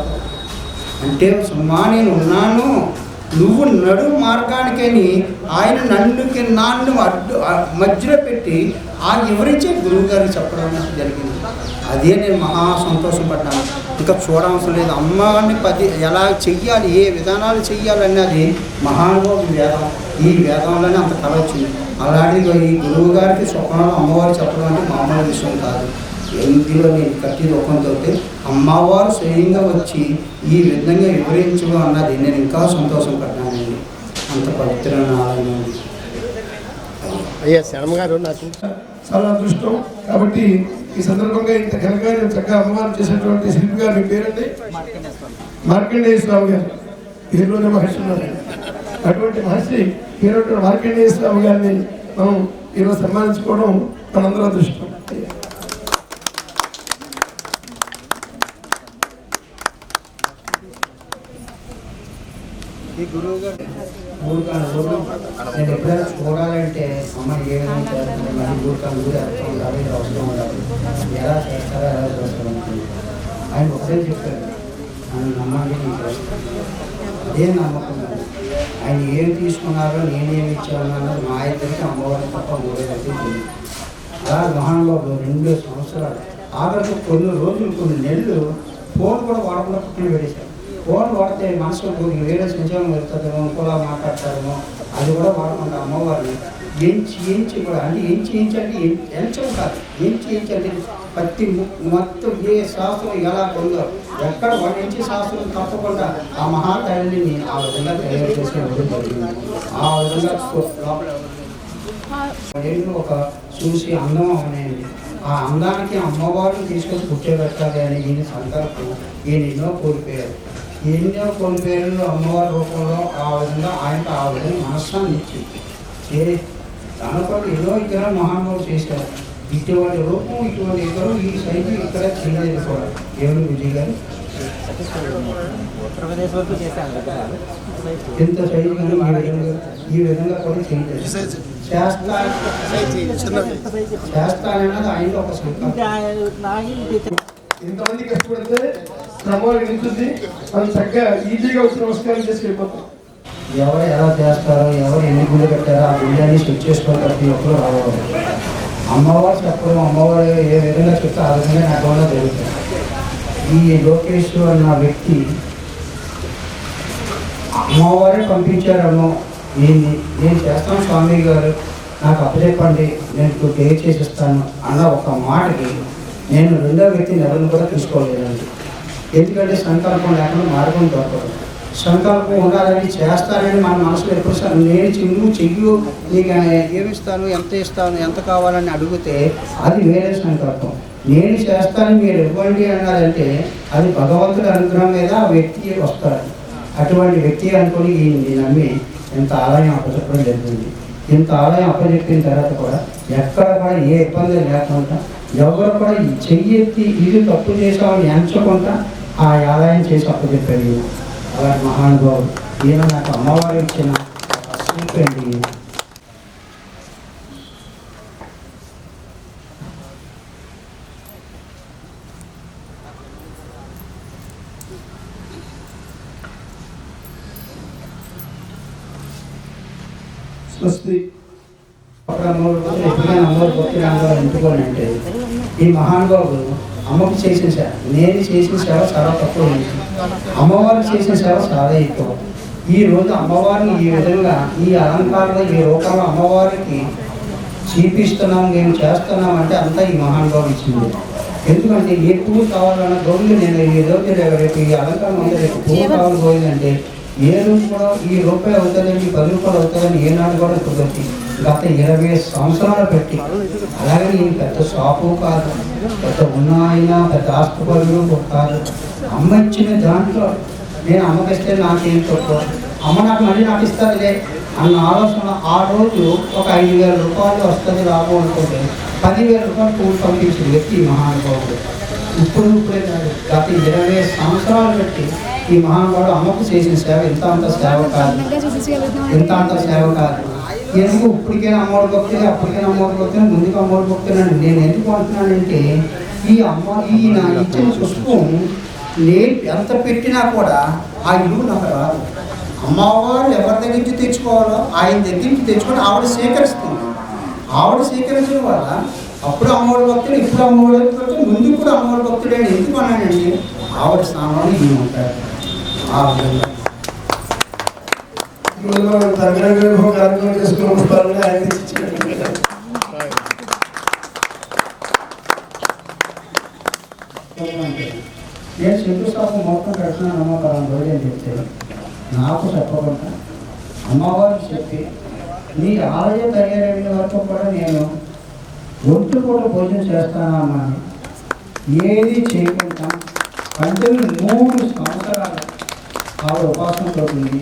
అంటే సుమ్మా నేను ఉన్నాను నువ్వు నడు మార్గానికని ఆయన నన్ను మధ్యలో పెట్టి ఆ వివరించే గురువు గారికి చెప్పడం జరిగింది. అదే నేను మహా సంతోషపడ్డాను. ఇంకా చూడవలసిన లేదు. అమ్మని ఎలా చెయ్యాలి, ఏ విధానాలు చెయ్యాలన్నది మహానుభావుడు వేదం. ఈ వేదంలోనే అంత కళ వచ్చింది. అలాంటిది ఈ గురువు గారికి స్వప్నంలో అమ్మవారు చెప్పడం అంటే మామూలు విషయం కాదు. ఇంటిలో నేను కట్టి రూపంతో అమ్మవారు స్వయంగా వచ్చి ఈ విధంగా వివరించడం అన్నది నేను ఇంకా సంతోషపడ్డానండి. అంత పవిత్రమైన ఆలయం అయ్యా శర్మ గారు నాకు చాలా అదృష్టం. కాబట్టి ఈ సందర్భంగా ఇంత ఘనంగా చక్కగా అమ్మవారు చేసినటువంటి శిల్పి గారు మీ పేరండి మార్కండేయ స్వామి గారు. పేరులోనే మహర్షి ఉన్నారు. అటువంటి మహర్షి పేరు మార్కండేయ స్వామి గారిని మనం ఈరోజు సన్మానించుకోవడం మనందరూ అదృష్టం. ఈ గురువు గారు నేను ఎప్పుడైనా చూడాలంటే అమ్మ ఏ విధంగా చేస్తుంది మరి ఊరికాను ఊరు ఎంత ఉండాలి అవసరం ఉండాలి ఎలా చేస్తారో ఎలా చేస్తారు ఆయన ఒకటే చెప్పారు. ఆయన నమ్మండి నీకు అదే నమ్మకం. ఆయన ఏం తీసుకున్నారో నేనేమి ఇచ్చాను అన్నది మా ఇద్దరికి అమ్మవారి తప్ప మూడేదైతే తెలియదు. అలా మహానుభావులు 2 సంవత్సరాలు ఆఖరికి కొన్ని రోజులు కొన్ని నెలలు ఫోన్ కూడా వాడకుండా పక్కన పెట్టేశారు. ఫోన్ వాడితే మనసులో వేరే సంచలనం వెళ్తుందేమో ఇంకోలా మాట్లాడతారేమో అది కూడా వాడకుండా అమ్మవారిని ఎంచి కూడా అంటే ఎంచంటే ఎంచం కాదు ఎంచంటే ప్రతి మొత్తం ఏ శాస్త్రం ఎలా పొందో ఎక్కడ ఎంచి శాస్త్రం తప్పకుండా ఆ మహాతల్లిని ఆ విధంగా తయారు చేసిన ఆ విధంగా ఒక చూసి అందం అనేయండి. ఆ అందానికి అమ్మవారిని తీసుకొచ్చి కూర్చోబెట్టాలి అని ఈయన సంకల్పం. ఈయన ఎన్నో కోల్పోయారు. ఎన్నో కోల్పోయారు అమ్మవారి రూపంలో. ఆ విధంగా ఆయనకు ఆ విధంగా మనస్సాన్ని ఇచ్చి దానితో ఎన్నో ఇతర మహానుభావులు చేశారు. ఇటువంటి రూపం ఇటువంటి ఇద్దరు ఈ సైజు ఇక్కడ చేయలేదు కూడా. దేవుడు విజయ్ గారు ఎంత సైజు కానీ ఈ విధంగా కూడా చేయలేదు. చేస్తానన్నది ఆయన ఒక సంకల్పం. ఇంతమంది కష్టపడితే క్రమంగా నిలుస్తుంది. మనం చక్కగా ఈజీగా వచ్చి నమస్కారం చేసి వెళ్ళిపోతాం. ఎవరు ఎలా చేస్తారో ఎవరు ఎన్ని గుళ్ళు పెట్టారో ఆ గుళ్ళని చెక్ చేసుకొని ప్రతి ఒక్కరు రావాలి. అమ్మవారు చెప్పడం అమ్మవారు ఏ విధంగా చెప్తే ఆ విధంగా నాకు వల్ల జరుగుతుంది. ఈ లోకేష్ అన్న వ్యక్తి అమ్మవారే పంపించారమ్మో నేను చేస్తాను స్వామి గారు నాకు అప్పచెప్పండి నేను పే చేసిస్తాను అన్న ఒక మాటకి నేను రెండో వ్యక్తి ఎవరిని కూడా తీసుకోలేదండి. ఎందుకంటే సంకల్పం లేకుండా మార్గం దొరకదు. సంకల్పం ఉండాలని చేస్తానని మన మనసులో ఎప్పుడు నేను చెయ్యు నీకు ఏమిస్తాను ఎంత ఇస్తాను ఎంత కావాలని అడిగితే అది వేరే సంకల్పం. నేను చేస్తానని మీరు ఇవ్వండి అన్నారంటే అది భగవంతుడి అనుగ్రహం మీద ఆ వ్యక్తి వస్తాడు. అటువంటి వ్యక్తి అనుకుని ఈయన్ని నమ్మి ఇంత ఆలయం అప్పచెప్పడం జరిగింది. ఇంత ఆలయం అప్పచెప్పిన తర్వాత కూడా ఎక్కడ కూడా ఏ ఇబ్బంది లేకుండా ఎవరు కూడా చెయ్యెత్తి ఇది తప్పు చేసామని ఎంచకుండా ఆ ఆలయం చేసి అప్పచెప్పాడు. అలాంటి మహానుభావుడు ఈయన నాకు అమ్మవారు ఇచ్చిన అండి. స్వస్తి. అప్పుడు అమ్మవారి భక్తులు ఎప్పుడైనా అమ్మవారి భక్తులు అమ్మవారు ఎందుకోనంటే ఈ మహానుభావుడు అమ్మకు చేసిన సేవ, నేను చేసిన సేవ చాలా తక్కువ ఉంది, అమ్మవారు చేసిన సేవ చాలా ఎక్కువ. ఈ రోజు అమ్మవారిని ఈ విధంగా ఈ అలంకారంలో ఈ రూపంలో అమ్మవారికి చూపిస్తున్నాం, మేము చేస్తున్నాం అంటే అంతా ఈ మహానుభావం ఇచ్చింది. ఎందుకంటే ఏ పువ్వు కావాలన్నా గోవిందు నేను ఈ రోజు రేపు ఈ అలంకారం ఉంది, రేపు పువ్వు కావాలి గోవిందు అంటే ఏ రోజు కూడా ఈ రూపాయి అవుతుందండి 10 రూపాయలు అవుతుందని ఏనాడు కూడా కుదరదు. గత 20 సంవత్సరాలు పెట్టి అలాగే ఈ పెద్ద షాపు కాదు, పెద్ద ఉన్న పెద్ద ఆస్తిపరులు కాదు, అమ్మ ఇచ్చిన దాంట్లో నేను అమ్మకిస్తే నాకేం తక్కువ, అమ్మ నాకు మళ్ళీ నాకు ఇస్తుందిలే అన్న ఆలోచన ఆ రోజు ఒక 5,000 రూపాయలు వస్తుంది లాభం అనుకుంటే 10,000 రూపాయలు పూలు పంపించిన వ్యక్తి ఈ మహానుభావుడు. ఇప్పుడే కాదు, గత 20 సంవత్సరాలు పెట్టి ఈ మహానుభావుడు అమ్మకు చేసిన సేవ ఇంత అంత సేవ కాదు, ఇంత అంత సేవ కాదు. ఎందుకు ఇప్పటికైనా అమ్మవారి భక్తులే, అప్పటికైనా అమ్మవారి భక్తులే, ముందుకు అమ్మవారి భక్తులని నేను ఎందుకు అంటున్నానంటే ఈయన ఇచ్చిన పుష్పం నేను ఎంత పెట్టినా కూడా ఆ ఇల్లు నాకు రాదు. అమ్మవారు ఎవరి దగ్గర నుంచి తెచ్చుకోవాలో ఆయన దగ్గర నుంచి తెచ్చుకొని ఆవిడ సేకరిస్తుంది. ఆవిడ సేకరించడం వల్ల అప్పుడు అమ్మవారి భక్తులు, ఇప్పుడు అమ్మవారి భక్తులు, ముందు కూడా అమ్మవారి భక్తులు అని ఎందుకు అన్నానండి, ఆవిడ స్థానంలో ఈయన ఉంటారు. ఆ విధంగా కార్యక్రమం చేసుకున్న పుష్పాలని ఆయన తెచ్చిచ్చినట్టు నేను శంకుస్థాపన మొత్తం కట్టినాను అమ్మవారు రోజు అని చెప్తే నాకు చెప్పకుండా అమ్మవారికి చెప్పి నీ ఆలయ తయారైన వరకు కూడా నేను ఒంటి పూట భోజనం చేస్తాను అమ్మా అని ఏది చేయకుండా కంటిన్యూ 3 సంవత్సరాలు ఆవిడ ఉపాసనతో ఉంది.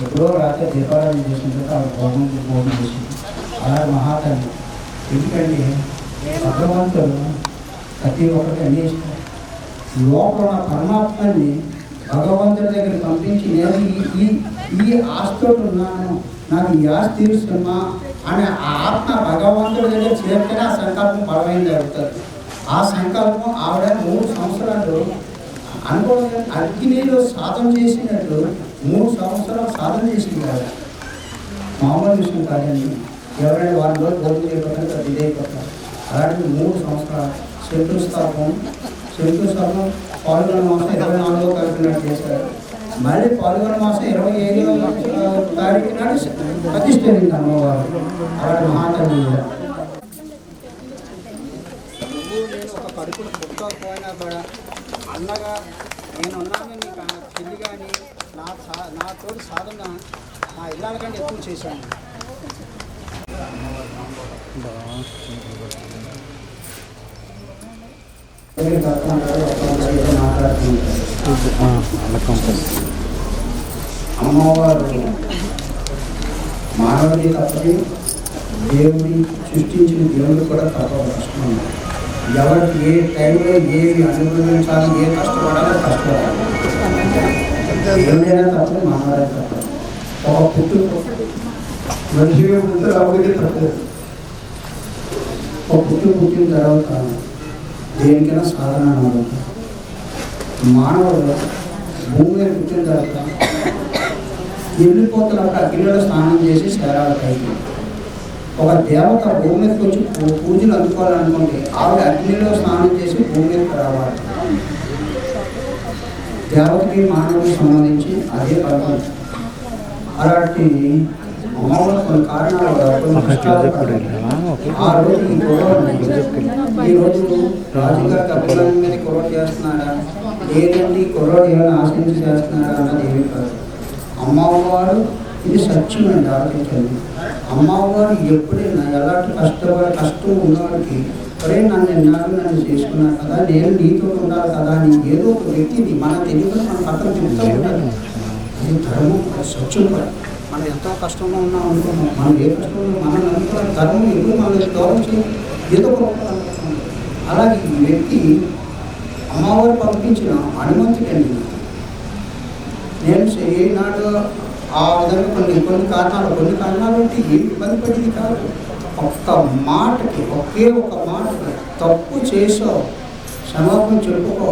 ఎప్పుడో రాత్రి దీపారాధన చేసిన తర్వాత ఆవిడ భోజనం చేసింది. అలాగే మహాతల్లి ఎందుకంటే భగవంతుడు ప్రతి ఒక్కరికి అన్నీ ఇస్తారు. లోపల ఉన్న పరమాత్మని భగవంతుడి దగ్గర పంపించి నేను ఈ ఆస్తితో ఉన్నాను, నాకు ఈ ఆస్తి తీరుస్తున్నా అనే ఆ ఆత్మ భగవంతుడి దగ్గర చేరితేనే ఆ సంకల్పం బలమైంది అవుతుంది. ఆ సంకల్పం ఆవిడ 3 సంవత్సరాలు అనుభవం అగ్నిలో సాధన చేసినట్టు 3 సంవత్సరాలు సాధన చేసింది ఆవిడ. మామూలు విషయం కాదండి. ఎవరైనా వారి రోజు భోజనం చేయకపోతే ఇదైపోతారు. అలాంటి 3 సంవత్సరాలు శంకుస్థాపన పాల్గొన మాసం 24వ తారీఖు నాడు చేశారు. మళ్ళీ పాల్గొన మాసం 25వ తారీఖు నాడు ప్రతిష్ఠించింది అమ్మవారు. అలాంటి మహాతల్లి ఒక కడుపులు పుట్టకపోయినా కూడా అన్నగా నేను ఉన్నాను, నీకు చెల్లి కానీ నా తోటి సాధన నా ఇళ్ళ కంటే ఎక్కువ చేశాను. అమ్మవారు మానవుడి తప్పది, దేవుడి సృష్టించిన దేవుడు కూడా తప్ప కష్టం. ఎవరికి ఏ టైంలో ఏమి అనుభవించాలి, ఏ కష్టపడాలో కష్టపడాలి. దేవుడైనా తప్పదు, మానవాడే తప్పదు. ఒక పుట్టు మనిషిగా పుట్టిన రాముడికి తప్పలేదు. ఒక పుట్టిన తర్వాత దేనికైనా సాధన అనుకుంటాం. మానవుడు భూమి మీద పుట్టిన తర్వాత వెళ్ళిపోతున్నప్పుడు అగ్నిలో స్నానం చేసి శరీరాల పైకి ఒక దేవత భూమి మీదకి వచ్చి పూజలు అందుకోవాలనుకుంటే ఆవిడ అగ్నిలో స్నానం చేసి భూమి మీదకి రావాలి. దేవతకి మానవుడికి సంబంధించి అదే పదం. అలాంటి అమ్మవారు కొన్ని కారణాలు ఆ రోజు ఈ కుర్రోడు ఈ రోజు రాజుగారి అభిమానం మీద కుర్రోడు చేస్తున్నాడా లేదండి, కుర్రోడు ఏమైనా ఆశించి చేస్తున్నాడా అన్నది ఏమీ కాదు. అమ్మవారు ఇది సత్యం అండి, ఆలోచించండి. అమ్మవారు ఎప్పుడైనా ఎలాంటి కష్టం ఉన్నవాడికి ఒరే నన్ను ఎన్నాళ్ళు నన్ను చేసుకున్నాను కదా, నేను నీతో ఉండాలి కదా అని ఏదో ఒక వ్యక్తిని మన తెలియదు మన పక్కన చెప్తూ ఉండాలి. అది ధర్మం, అది సత్యం కూడా. మనం ఎంతో కష్టంలో ఉన్నాం అనుకున్నాం, మనం ఏ కష్టంలో మనం అనుకున్న ధర్మం ఎప్పుడు మనల్ని దూరం చేయాలి, ఏదో ఒక అనుకుంటున్నాం. అలాగే ఈ వ్యక్తి అమ్మవారు పంపించిన అనుమతికండి. నేను ఏనాడు ఆ విధంగా కొన్ని కారణాలు అంటే ఏమి ఇబ్బంది పడింది కాదు. ఒక్క మాటకి ఒకే ఒక మాటకి తప్పు చేసావు, క్షమాపణ చెప్పుకో.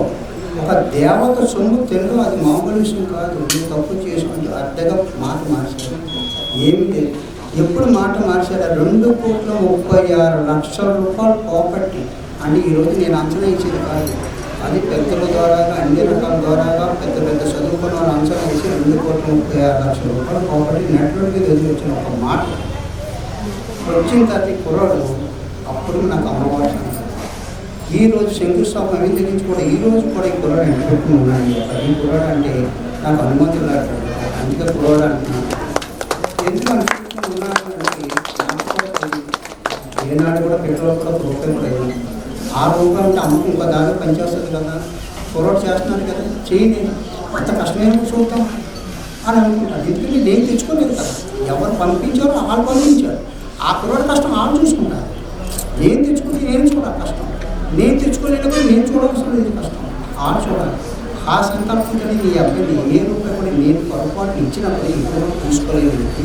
ఒక దేవత సొమ్ము తెలుగు, అది మామూలు విషయం కాదు. నువ్వు తప్పు చేసుకుంటూ అడ్డగా మాట మార్చావు, ఏమి లేదు. ఎప్పుడు మాట మార్చారు? 2,36,00,000 రూపాయలు ప్రాపర్టీ అని ఈరోజు నేను అంచనా ఇచ్చేది కాదు. అది పెద్దల ద్వారాగా, అన్ని రకాల ద్వారాగా పెద్ద పెద్ద చదువుకున్న వాళ్ళు అంచనా వేసి 2,36,00,000 రూపాయలు ప్రాపర్టీ నెట్వర్క్ ఎదురు వచ్చిన ఒక మాట వచ్చిన తర్వాత కుర్రాడు అప్పుడు నాకు అమ్మవారు. ఈరోజు శంకుస్థాపన అవి తెగించి కూడా ఈరోజు కూడా ఈ కుర్రాడు ఎంత పెట్టుకుని ఉన్నాను. ఈ కుర్రాడు అంటే నాకు అనుమతులు లేకపోతే అందుకే కుర్రాడు అంటున్నాను. ఎందుకు అనుకుంటున్నాను ఉన్నాను అంటే ఏనాడు కూడా పెట్రోల్ కూడా రూపాయలు కూడా అయింది. ఆ రూపాయలు అంటే అమ్మకు ఇంకో దాని పనిచేస్తుంది కదా, కుర్రాడు చేస్తున్నాను కదా, చేయని అంత కష్టమేమో చూద్దాం అని అనుకుంటాను. ఎందుకంటే నేను తెచ్చుకోలేదు కదా, ఎవరు పంపించారో వాళ్ళు పంపించారు. ఆ కుర్రాడు కష్టం వాళ్ళు చూసుకుంటారు. నేను తెచ్చుకుంటే నేను చూడాలి కష్టం, నేను తెచ్చుకోలేనప్పుడు నేను చూడవలసిన ఇది కష్టం వాళ్ళు చూడాలి. ఆ సంకల్పంతో ఈ అబ్బాయిని ఏ రూపాయి కూడా నేను పొరపాటు ఇచ్చినప్పుడు ఇప్పుడు తీసుకోలేని వ్యక్తి.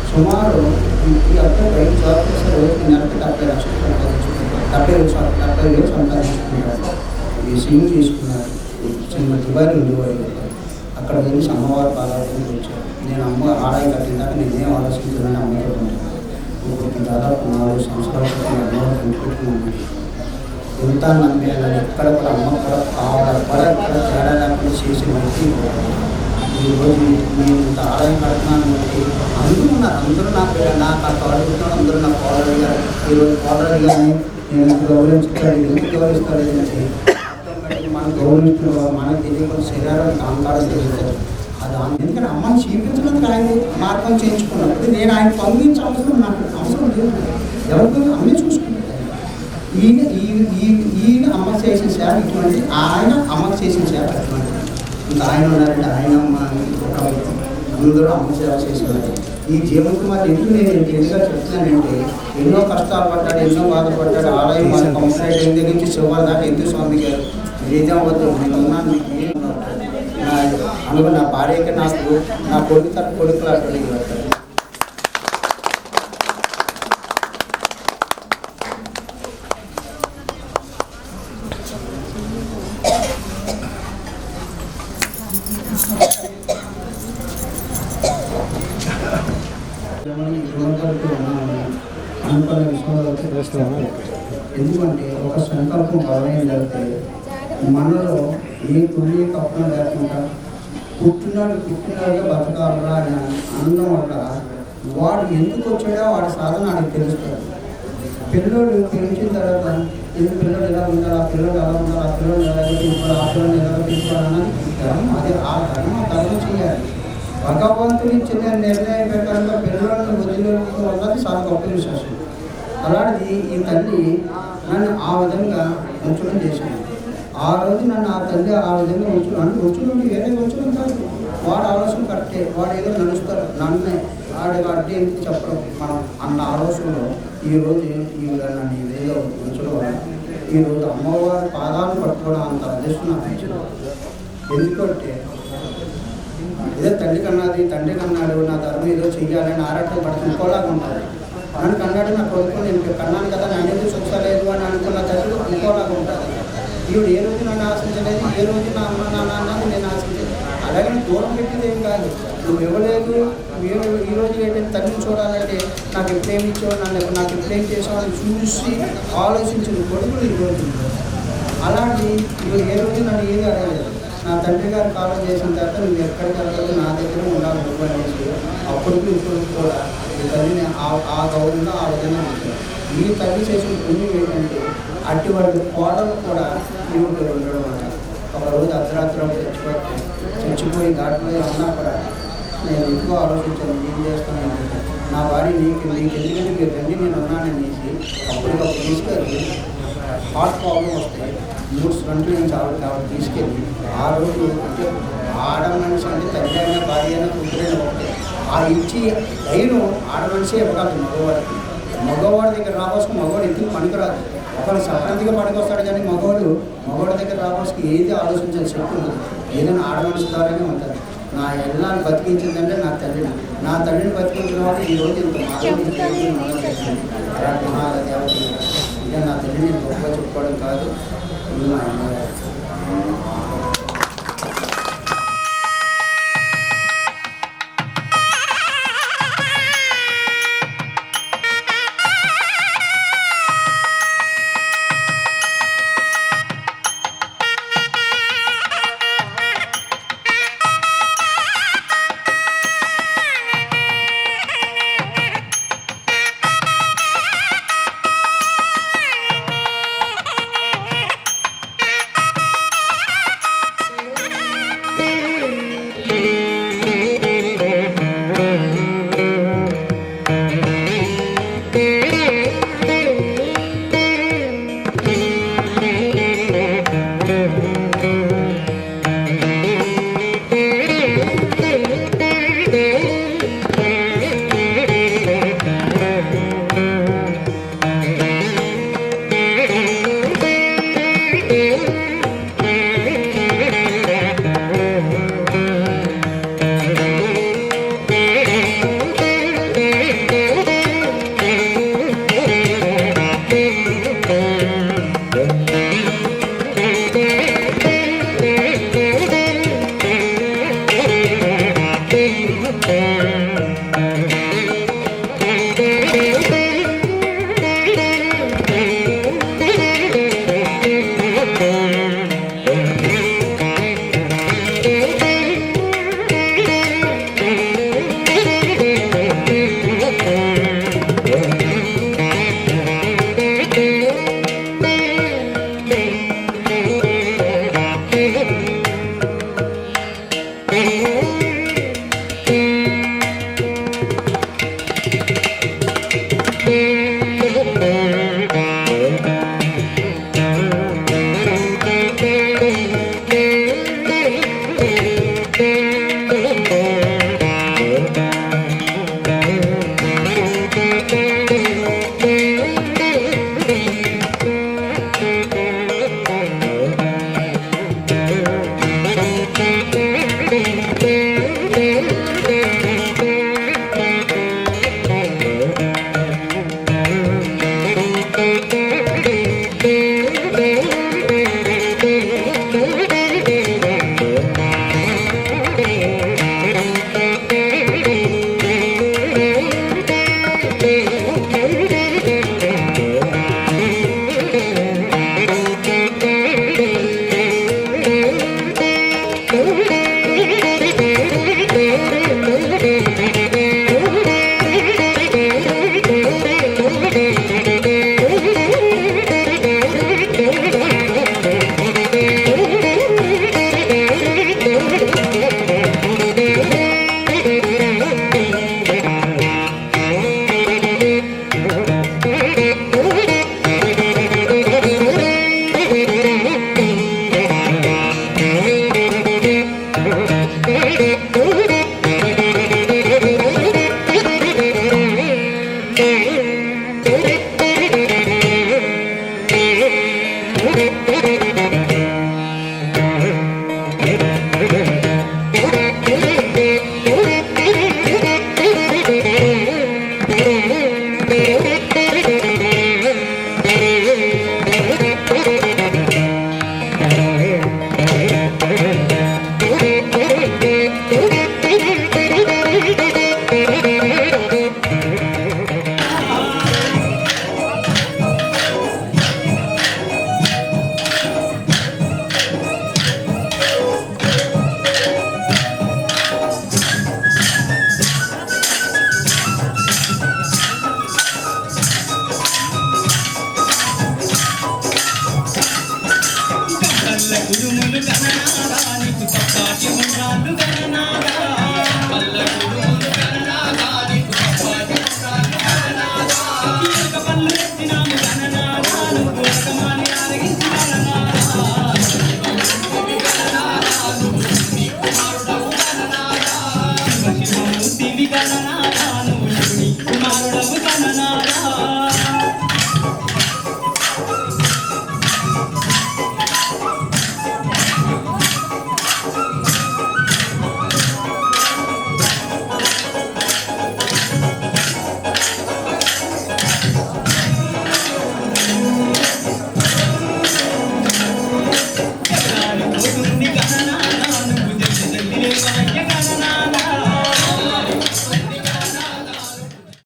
సుమారు ఈ అబ్బాయి బయట జాబ్ చేసే రోజుకి నెలకి 70,00,000 సంపాదించుకుంటారు. ఈ సిమ్ తీసుకున్నారు, చిన్న దుబాయ్ ఉండేవారు. అక్కడ వెళ్ళి అమ్మవారి పాదాలకు వచ్చారు. నేను అమ్మ ఆదాయం కట్టినాక నేనేం ఆలోచించాలని అమ్మతో ఉంటాను. ఇప్పుడు దాదాపు 4 సంవత్సరాల క్రితం అమ్మవారు కనిపెట్టుకున్నాను. ఎంత నమ్మాను, ఎక్కడ కూడా అమ్మ కూడా ఆవిడ కూడా ఎక్కడ తేడా లేకుండా చేసిన వ్యక్తి. ఈరోజు నేను ఇంత ఆదాయం కడుతున్నాను బట్టి అందరూ ఉన్నారు. అందరూ నాకు అడుగుతున్నాడు, అందరూ నా కాలర్ అడిగారు. ఈరోజు కాలర్ అడిగాను, నేను ఎంత గౌరవించుతాడు, ఎందుకు గౌరవిస్తాడు ఏంటంటే మనం గౌరవిస్తున్నాడు, మనకు తెలియకుండా శరీరానికి అహంకారం తెలుస్తుంది. అది ఎందుకంటే అమ్మని చూపించడానికి ఆయన మార్గం చేయించుకున్నప్పుడు నేను ఆయన పంపించే అవసరం నాకు అవసరం లేదు. ఎవరితో అమ్మే చూసుకుంటాను. ఈయన అమ్మ చేసిన సేవ ఇటువంటి, ఆయన అమ్మకు చేసిన సేవ అటువంటి. ఇంకా ఆయన ఉన్నారంటే ఆయన అమ్మ అందరూ అమ్మ సేవ చేసేవారు. ఈ జీవన్ కుమార్ ఎందుకు నేను ఎందుగా చెప్తున్నానంటే ఎన్నో కష్టాలు పడ్డాడు, ఎన్నో బాధపడ్డాడు. ఆలయం మన కంప్లైంట్ అయిన దగ్గర నుంచి శివారు దాకా ఎందుకు స్వామి గారు ఏదేం వద్దు నేను ఉన్నాను, మీకు ఏం అనుకో నా భార్యకి నాకు నా కొడుకులు అక్కడికి వెళ్తాడు. అనుకున్న విషయంలో ఎందుకంటే ఒక సంకల్పం బలమైందంటే మనలో ఏ పుణ్య కప్పం లేకుండా పుట్టినాడుగా బతకాలరా అని అనడం వల్ల వాడు ఎందుకు వచ్చాడో వాడి సాధన వాడికి తెలుస్తుంది. పిల్లోడు పెంచిన తర్వాత ఎందుకు పిల్లలు ఎలా ఉండాలి, ఆ పిల్లలు ఎలా ఉండాలి, ఆ పిల్లలు ఎలా తీసుకోవాలి, ఆ పిల్లలు ఎలా తీసుకోవాలన్నది ధర్మం. అది ఆ ధర్మం చేయాలి. భగవంతుని ఇచ్చిన నిర్ణయం ప్రకారంగా పిల్లలను వదిలేయడం వల్ల చాలా గొప్ప విశ్వాసం. అలాంటిది ఈ తల్లి నన్ను ఆ విధంగా ఉంచడం చేసింది. ఆ రోజు నన్ను ఆ తల్లి ఆ విధంగా ఉంచడం వేరే ఉంచడం కాదు. వాడు ఆలోచన కరెక్టే, వాడు ఏదో నడుస్తారు, నన్నే వాడు అడ్డే ఎందుకు చెప్పడం మనం అన్న ఆలోచనలో ఈరోజు నన్ను ఏదో ఉంచడం వల్ల ఈరోజు అమ్మవారి పాదాలు పట్టుకోవడం అంత అదృష్టం నాకు ఇచ్చిన. ఎందుకంటే ఏదో తల్లి కన్నది, తండ్రి కన్నాడు, నా ధర్మం ఏదో చెయ్యాలని ఆరాటం పడుతుంది ఇంకోలాగా ఉంటుంది. నన్ను కన్నాడు, నా కొడుకు నేను కన్నాను కదా, నా అనేది చూసలేదు అని అనుకున్న తల్లి ఇంకోలాగా ఉంటుంది. ఈవిడ ఏ రోజు నన్ను ఆశించలేదు, ఏ రోజు నా అమ్మ నాన్న అన్నది నేను ఆశించలేదు. అలాగే దూరం పెట్టింది ఏం కాదు, నువ్వు ఇవ్వలేదు. ఈ రోజు ఏంటంటే తల్లిని చూడాలంటే నాకు ఎప్పుడేమి ఇచ్చావు, నాకు ఎప్పుడేం చేసావు అని చూసి ఆలోచించిన కొడుకులు ఈరోజు. అలాంటి ఏ రోజు నన్ను ఏది అడగలేదు. నా తండ్రి గారు కాలం చేసిన తర్వాత నువ్వు ఎక్కడికి వెళ్ళదు, నా దగ్గర ఉండాలి నువ్వు అనేసి అప్పటికి ఇప్పుడు కూడా ఈ తల్లిని ఆ గౌరవంగా ఆ విధంగా ఉంటుంది. ఈ తల్లి చేసిన పుణ్యం ఏంటంటే అటువంటి కోడలు కూడా ఈవిడ ఉండడం వల్ల ఒకరోజు అర్ధరాత్రి చచ్చిపోయి దాంట్లో ఉన్నా కూడా నేను ఎక్కువ ఆలోచించాను, ఏం చేస్తాను నా భార్య నీకు ఎందుకంటే మీరు రండి నేను ఉన్నాననేసి అప్పటికప్పుడు తీసుకెళ్ళి హార్ట్ ప్రాబ్లం వస్తాయి 3 గంటల నుంచి ఆవిడ తీసుకెళ్ళి ఆ రోజు అంటే ఆడ మనిషి అంటే తల్లి అయినా భార్య అయినా కూతురైనా ఒకటే ఆ ఇచ్చి అయిను ఆడ మనిషి ఇవ్వగలదు మగవాడికి. మగవాడి దగ్గర రావాల్సిన మగవాడు ఎందుకు పనికిరాదు. ఒకరు సపరేట్గా పనికొస్తాడు కానీ మగవాడి దగ్గర రావాల్సిన ఏది ఆలోచించాల్సి శక్తి ఉండదు. ఏదైనా ఆడ మనిషి ద్వారానే ఉంటుంది. నా ఎల్లాన్ని బతికించిందంటే నా తల్లిని బతికించిన వాడు ఈరోజు ఇంత అలాంటి మహాదేవత ఇదే నా తల్లిని గొప్పగా చెప్పుకోవడం కాదు. ఇది మా అమ్మగారు.